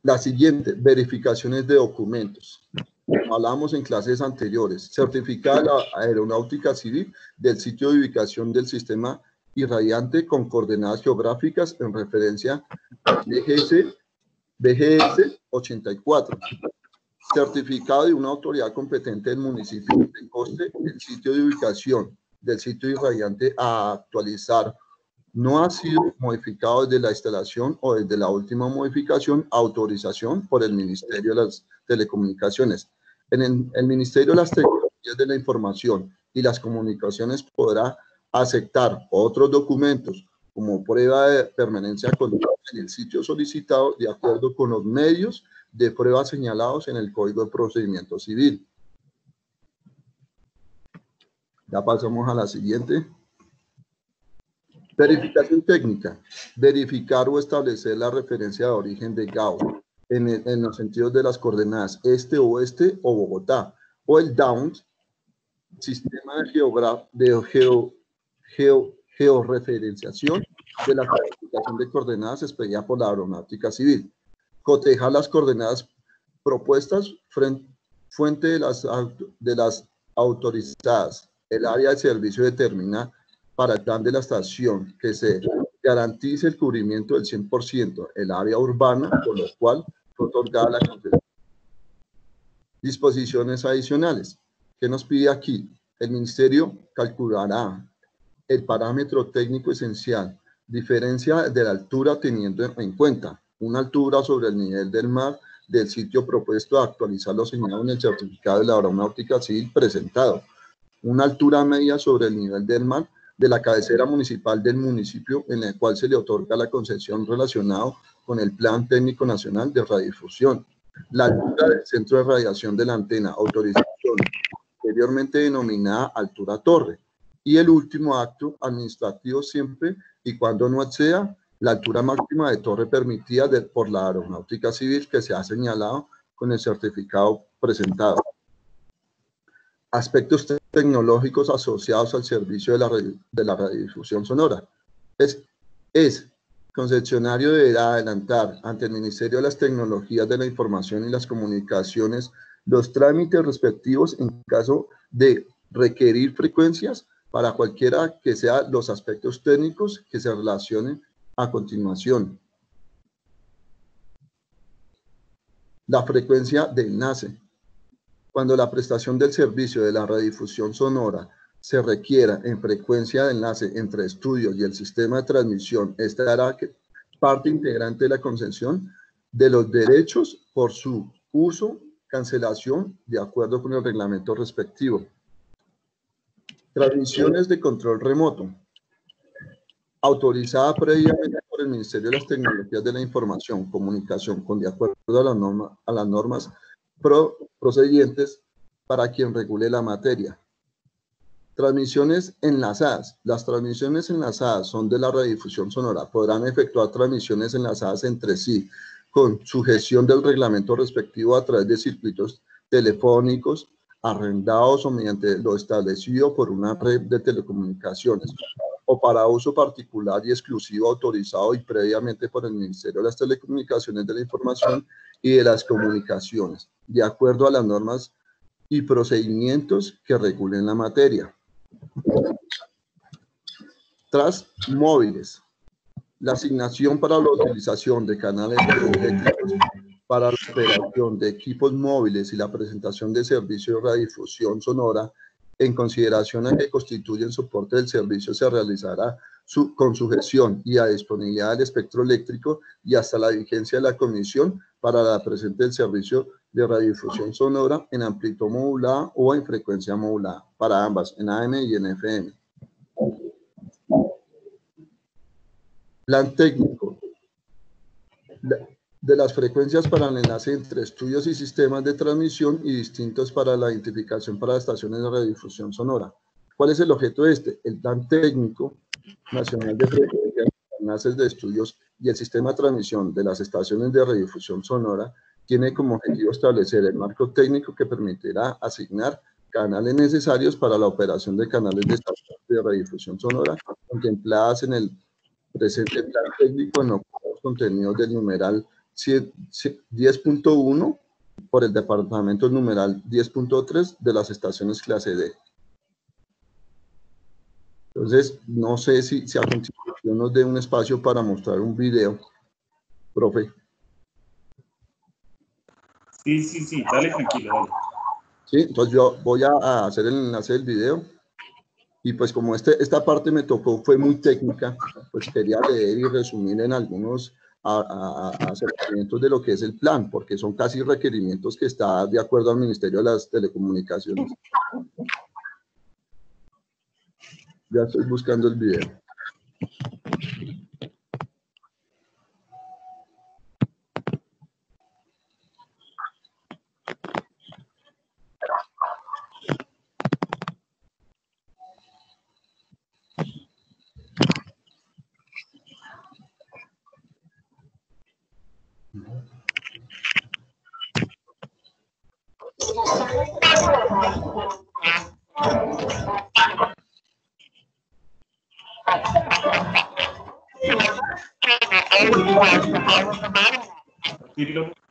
La siguiente, verificaciones de documentos. Como hablamos en clases anteriores, certificada la aeronáutica civil del sitio de ubicación del sistema irradiante con coordenadas geográficas en referencia a BGS 84. Certificado de una autoridad competente del municipio de coste el sitio de ubicación del sitio irradiante a actualizar no ha sido modificado desde la instalación o desde la última modificación, autorización por el Ministerio de las Telecomunicaciones. En el Ministerio de las Tecnologías de la Información y las Comunicaciones podrá aceptar otros documentos como prueba de permanencia continua en el sitio solicitado de acuerdo con los medios de prueba señalados en el Código de Procedimiento Civil. Ya pasamos a la siguiente. Verificación técnica. Verificar o establecer la referencia de origen de Gauss en los sentidos de las coordenadas este, oeste o Bogotá. O el DOWNS, sistema de georreferenciación de la clasificación de coordenadas expedida por la Aeronáutica Civil. Cotejar las coordenadas propuestas fuente de las autorizadas. El área de servicio determina para el plan de la estación que se garantice el cubrimiento del 100%, el área urbana, por lo cual fue otorgada la concesión. Disposiciones adicionales. ¿Qué nos pide aquí? El Ministerio calculará el parámetro técnico esencial, diferencia de la altura teniendo en cuenta una altura sobre el nivel del mar del sitio propuesto a actualizar lo señalado en el certificado de la aeronáutica civil presentado, una altura media sobre el nivel del mar de la cabecera municipal del municipio en el cual se le otorga la concesión relacionado con el Plan Técnico Nacional de Radiodifusión, la altura del centro de radiación de la antena, autorización anteriormente denominada altura torre, y el último acto administrativo siempre y cuando no exceda la altura máxima de torre permitida por la aeronáutica civil que se ha señalado con el certificado presentado. Aspectos tecnológicos asociados al servicio de la radiodifusión sonora. Concesionario deberá adelantar ante el Ministerio de las Tecnologías de la Información y las Comunicaciones los trámites respectivos en caso de requerir frecuencias para cualquiera que sean los aspectos técnicos que se relacionen a continuación. La frecuencia de enlace. Cuando la prestación del servicio de la radiodifusión sonora se requiera en frecuencia de enlace entre estudios y el sistema de transmisión, esta hará parte integrante de la concesión de los derechos por su uso, cancelación, de acuerdo con el reglamento respectivo. Transmisiones de control remoto. Autorizada previamente por el Ministerio de las Tecnologías de la Información, Comunicación, con de acuerdo a las normas procedientes para quien regule la materia. Transmisiones enlazadas. Las transmisiones enlazadas son de la radiodifusión sonora. Podrán efectuar transmisiones enlazadas entre sí con sujeción del reglamento respectivo a través de circuitos telefónicos arrendados o mediante lo establecido por una red de telecomunicaciones o para uso particular y exclusivo autorizado y previamente por el Ministerio de las Telecomunicaciones de la Información y de las Comunicaciones, de acuerdo a las normas y procedimientos que regulen la materia. Tras móviles. La asignación para la utilización de canales eléctricos para la operación de equipos móviles y la presentación de servicios de radiodifusión sonora en consideración a que constituyen soporte del servicio se realizará con sujeción y a disponibilidad del espectro eléctrico y hasta la vigencia de la comisión para la presente del servicio de radiodifusión sonora en amplitud modulada o en frecuencia modulada para ambas, en AM y en FM. Plan técnico de las frecuencias para el enlace entre estudios y sistemas de transmisión y distintos para la identificación para estaciones de radiodifusión sonora. ¿Cuál es el objeto de este? El Plan Técnico Nacional de Frecuencias, enlaces de estudios y el sistema de transmisión de las estaciones de radiodifusión sonora tiene como objetivo establecer el marco técnico que permitirá asignar canales necesarios para la operación de canales de estaciones de radiodifusión sonora contempladas en el presente plan técnico en los contenidos del numeral 10.1 por el departamento numeral 10.3 de las estaciones clase D. Entonces, no sé si a continuación nos dé un espacio para mostrar un video, profe. Sí, dale tranquilo, dale. Sí, entonces yo voy a hacer el enlace del video. Y pues como esta parte me tocó, fue muy técnica, pues quería leer y resumir en algunos acercamientos de lo que es el plan, porque son casi requerimientos que está de acuerdo al Ministerio de las Telecomunicaciones. Ya estoy buscando el video.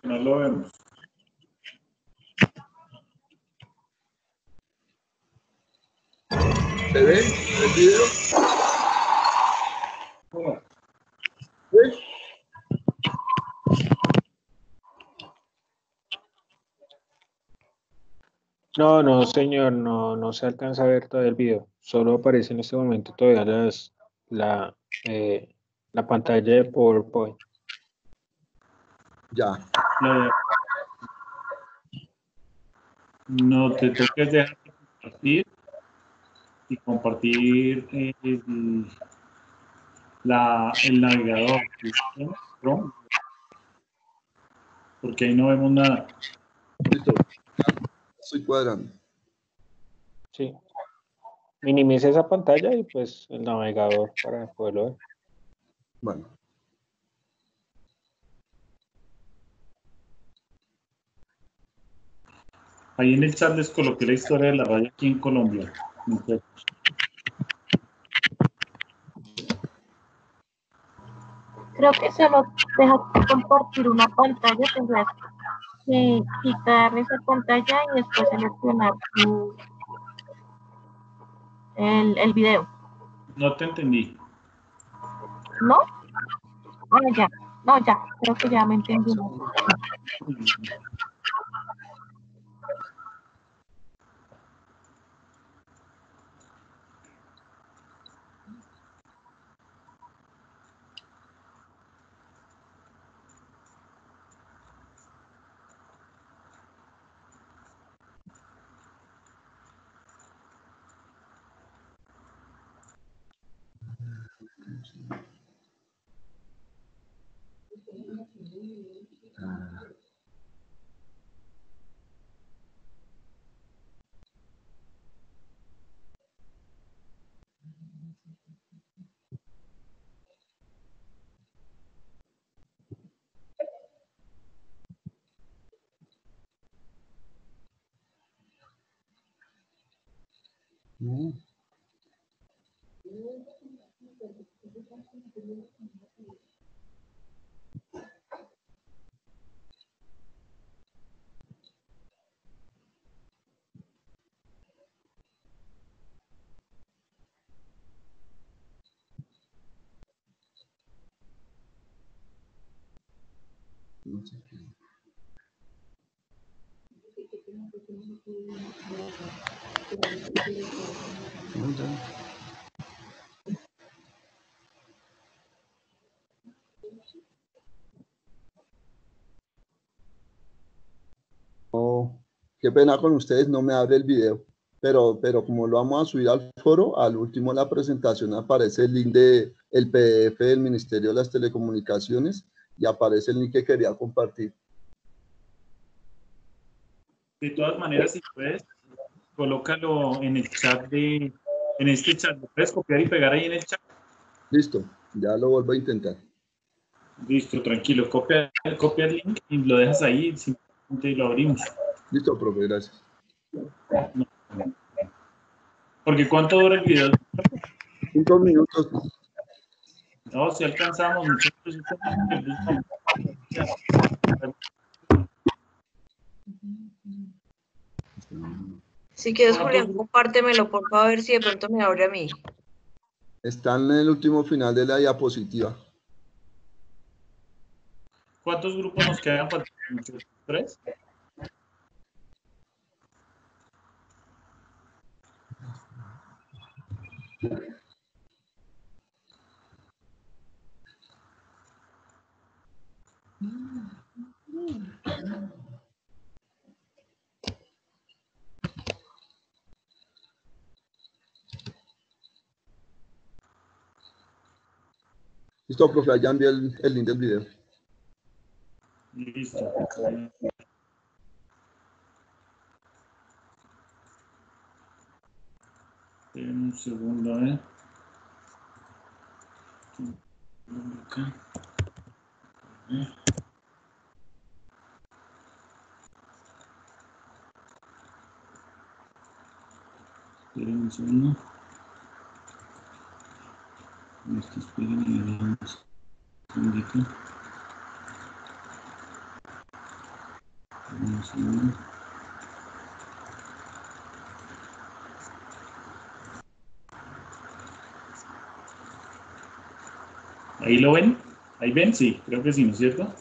No lo vemos. ¿Se ve el video? ¿Sí? No, no, señor, no se alcanza a ver todo el video. Solo aparece en este momento todavía la pantalla de PowerPoint. Ya. No te toques dejar de compartir y compartir el navegador, Chrome, porque ahí no vemos nada. Listo. Estoy cuadrando. Sí. Minimice esa pantalla y pues el navegador para poderlo ver. Bueno. Ahí en el chat les coloqué la historia de la radio aquí en Colombia. Creo que solo deja compartir una pantalla, tendrás que quitar esa pantalla y después seleccionar el video. No te entendí. ¿No? Bueno, ya. No, ya. Creo que ya me entendí. Oh, qué pena con ustedes, no me abre el video. Pero como lo vamos a subir al foro, al último de la presentación aparece el link del PDF del Ministerio de las Telecomunicaciones y aparece el link que quería compartir. De todas maneras, si puedes, colócalo en el chat en este chat. ¿Lo puedes copiar y pegar ahí en el chat? Listo, ya lo vuelvo a intentar. Listo, tranquilo. Copia el link y lo dejas ahí, simplemente lo abrimos. Listo, profe, gracias. Porque ¿cuánto dura el video? 5 minutos. No, si alcanzamos, muchachos. Si quieres, Julián, compártemelo, por favor, a ver si de pronto me abre a mí. Está en el último final de la diapositiva. ¿Cuántos grupos nos quedan? ¿3? Listo, profe, allá envié el link del video. Listo. Un segundo, Acá. Un segundo. Esperen y hablamos. Un segundo. ¿Ahí lo ven? ¿Ahí ven? Sí, creo que sí, ¿no es cierto?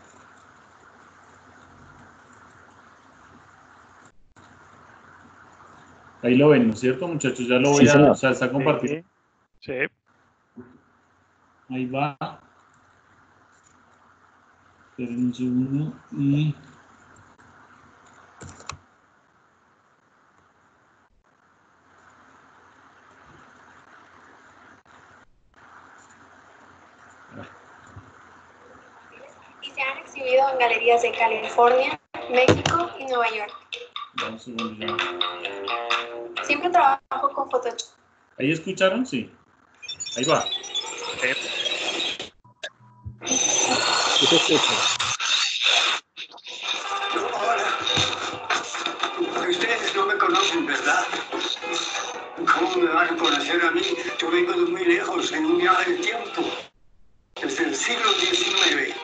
Ahí lo ven, ¿no es cierto, muchachos? Ya lo voy a... O sea, está compartido. Sí. Ahí va. Esperen un segundo y... Y se han exhibido en galerías de California, México y Nueva York. Un segundo ya. Siempre trabajo con Photoshop. ¿Ahí escucharon? Sí. Ahí va. Ustedes no me conocen, ¿verdad? ¿Cómo me van a conocer a mí? Yo vengo de muy lejos, en un viaje de tiempo, desde el siglo XIX.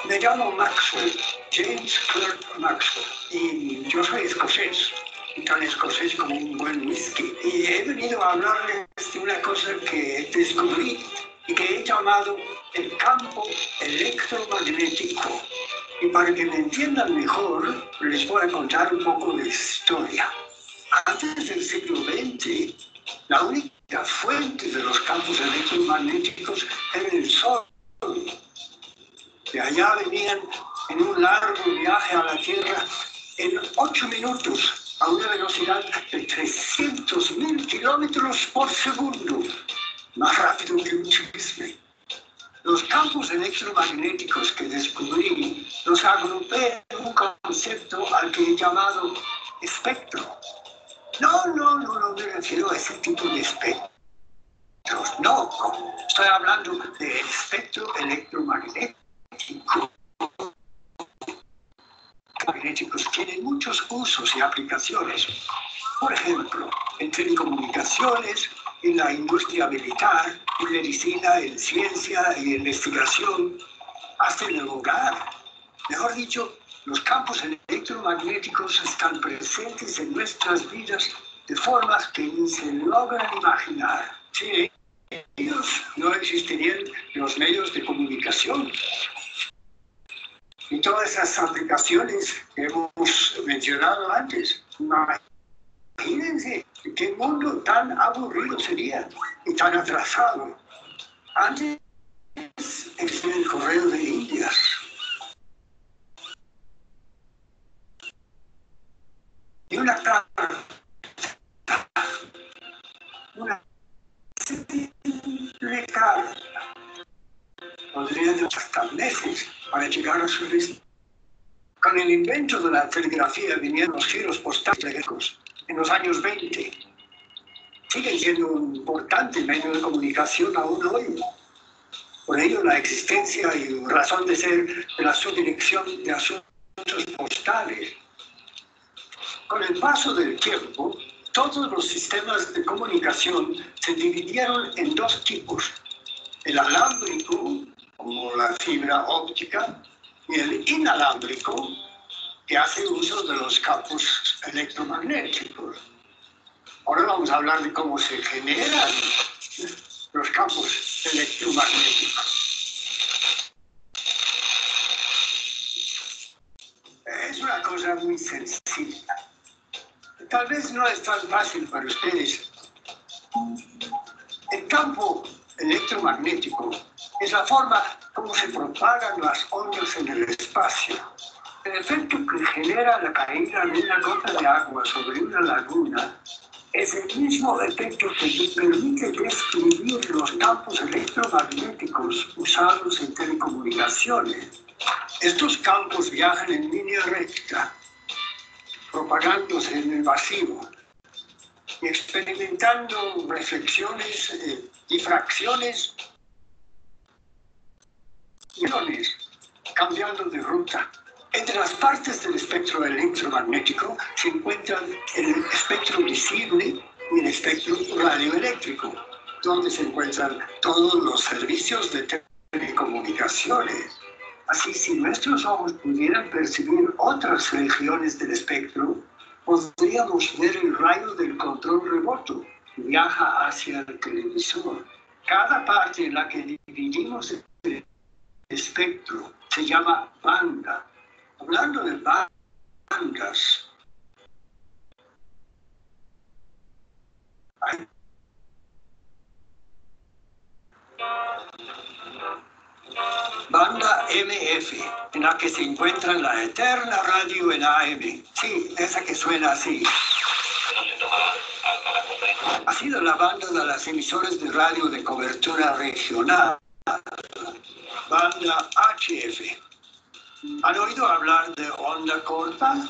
Me llamo Maxwell, James Clerk Maxwell, y yo soy escocés, y tan escocés como un buen whisky. Y he venido a hablarles de una cosa que descubrí y que he llamado el campo electromagnético. Y para que me entiendan mejor, les voy a contar un poco de historia. Antes del siglo XX, la única fuente de los campos electromagnéticos era el Sol. De allá venían en un largo viaje a la Tierra en 8 minutos a una velocidad de 300.000 kilómetros por segundo, más rápido que un chisme. Los campos electromagnéticos que descubrí los agrupé en un concepto al que he llamado espectro. No me refiero a ese tipo de espectros. No, estoy hablando de espectro electromagnético. Magnéticos tienen muchos usos y aplicaciones. Por ejemplo, en telecomunicaciones, en la industria militar, en medicina, en ciencia y investigación, hasta en el hogar. Mejor dicho, los campos electromagnéticos están presentes en nuestras vidas de formas que ni se logran imaginar. Sin ellos no existirían los medios de comunicación. Y todas esas aplicaciones que hemos mencionado antes. Imagínense qué mundo tan aburrido sería y tan atrasado. Antes existía el correo de Indias. Y una carta, una simple carta, podría durar hasta meses para llegar a su destino. Con el invento de la telegrafía vinieron los giros postales en los años 20. Siguen siendo un importante medio de comunicación aún hoy. Por ello, la existencia y razón de ser de la subdirección de asuntos postales. Con el paso del tiempo, todos los sistemas de comunicación se dividieron en dos tipos: el alámbrico, como la fibra óptica, y el inalámbrico, que hace uso de los campos electromagnéticos. Ahora vamos a hablar de cómo se generan los campos electromagnéticos. Es una cosa muy sencilla. Tal vez no es tan fácil para ustedes. El campo electromagnético es la forma como se propagan las ondas en el espacio. El efecto que genera la caída de una gota de agua sobre una laguna es el mismo efecto que permite describir los campos electromagnéticos usados en telecomunicaciones. Estos campos viajan en línea recta, propagándose en el vacío y experimentando reflexiones, difracciones, iones, cambiando de ruta. Entre las partes del espectro electromagnético se encuentran el espectro visible y el espectro radioeléctrico, donde se encuentran todos los servicios de telecomunicaciones. Así, si nuestros ojos pudieran percibir otras regiones del espectro, podríamos ver el rayo del control remoto que viaja hacia el televisor. Cada parte en la que dividimos el espectro se llama banda. Hablando de bandas, hay banda MF, en la que se encuentra la eterna radio en AM. Sí, esa que suena así. Ha sido la banda de las emisoras de radio de cobertura regional. Banda HF. ¿Han oído hablar de onda corta?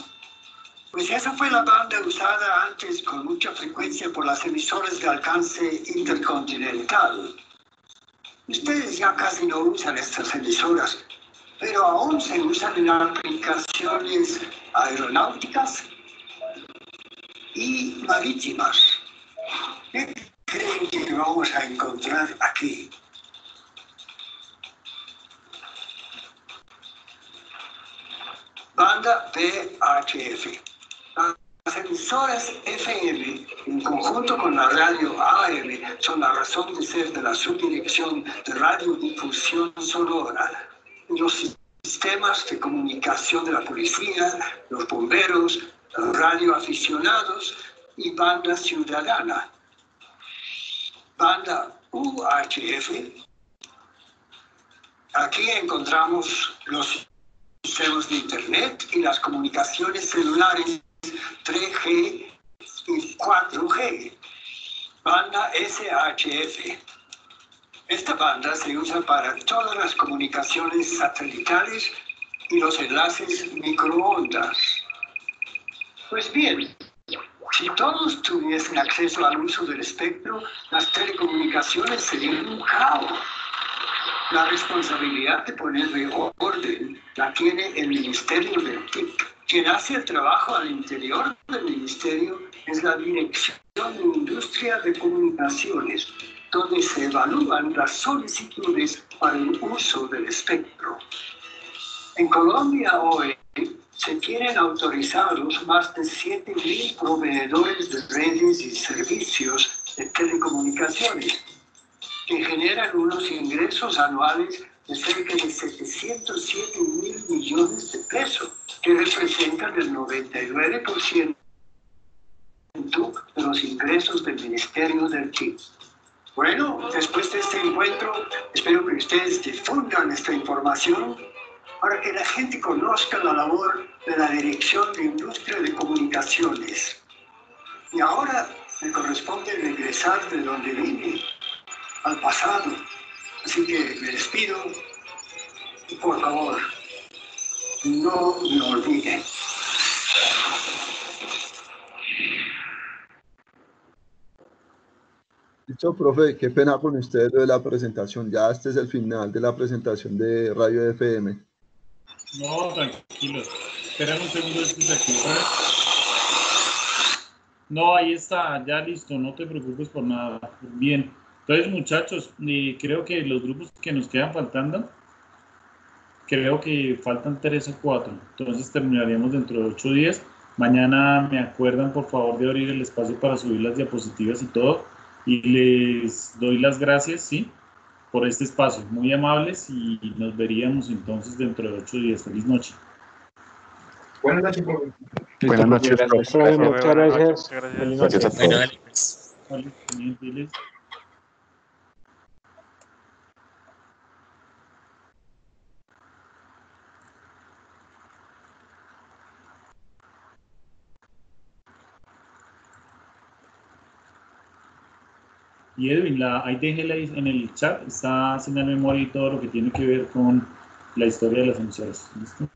Pues esa fue la banda usada antes con mucha frecuencia por las emisoras de alcance intercontinental. Ustedes ya casi no usan estas emisoras, pero aún se usan en aplicaciones aeronáuticas y marítimas. ¿Qué creen que vamos a encontrar aquí? Banda VHF. Las emisoras FM, en conjunto con la radio AM, son la razón de ser de la Subdirección de Radiodifusión Sonora. Los sistemas de comunicación de la policía, los bomberos, los radioaficionados y banda ciudadana. Banda UHF. Aquí encontramos los sistemas de Internet y las comunicaciones celulares 3G y 4G. Banda SHF. Esta banda se usa para todas las comunicaciones satelitales y los enlaces microondas. Pues bien, si todos tuviesen acceso al uso del espectro, las telecomunicaciones serían un caos. La responsabilidad de ponerle orden la tiene el Ministerio del TIC. Quien hace el trabajo al interior del Ministerio es la Dirección de Industria de Comunicaciones, donde se evalúan las solicitudes para el uso del espectro. En Colombia hoy se tienen autorizados más de 7.000 proveedores de redes y servicios de telecomunicaciones, que generan unos ingresos anuales de cerca de 707.000 millones de pesos, que representan el 99% de los ingresos del Ministerio del TIC. Bueno, después de este encuentro, espero que ustedes difundan esta información para que la gente conozca la labor de la Dirección de Industria de Comunicaciones. Y ahora me corresponde regresar de donde vine, al pasado. Así que me despido y por favor, no me olviden. Listo, profe, qué pena con usted lo de la presentación. Ya este es el final de la presentación de Radio FM. No, tranquilos. Espera un segundo desde aquí. No, ahí está, ya listo, no te preocupes por nada. Bien. Entonces, muchachos, creo que los grupos que nos quedan faltando, creo que faltan 3 o 4. Entonces terminaríamos dentro de 8 días. Mañana me acuerdan, por favor, de abrir el espacio para subir las diapositivas y todo. Y les doy las gracias, ¿sí?, por este espacio. Muy amables y nos veríamos entonces dentro de 8 días. Feliz noche. Buenas noches, profe. Buenas noches, profe. Muchas gracias. Gracias a todos. Vale, bien, diles. Y Edwin, ahí déjela en el chat, está haciendo en memoria y todo lo que tiene que ver con la historia de las emisoras. ¿Listo?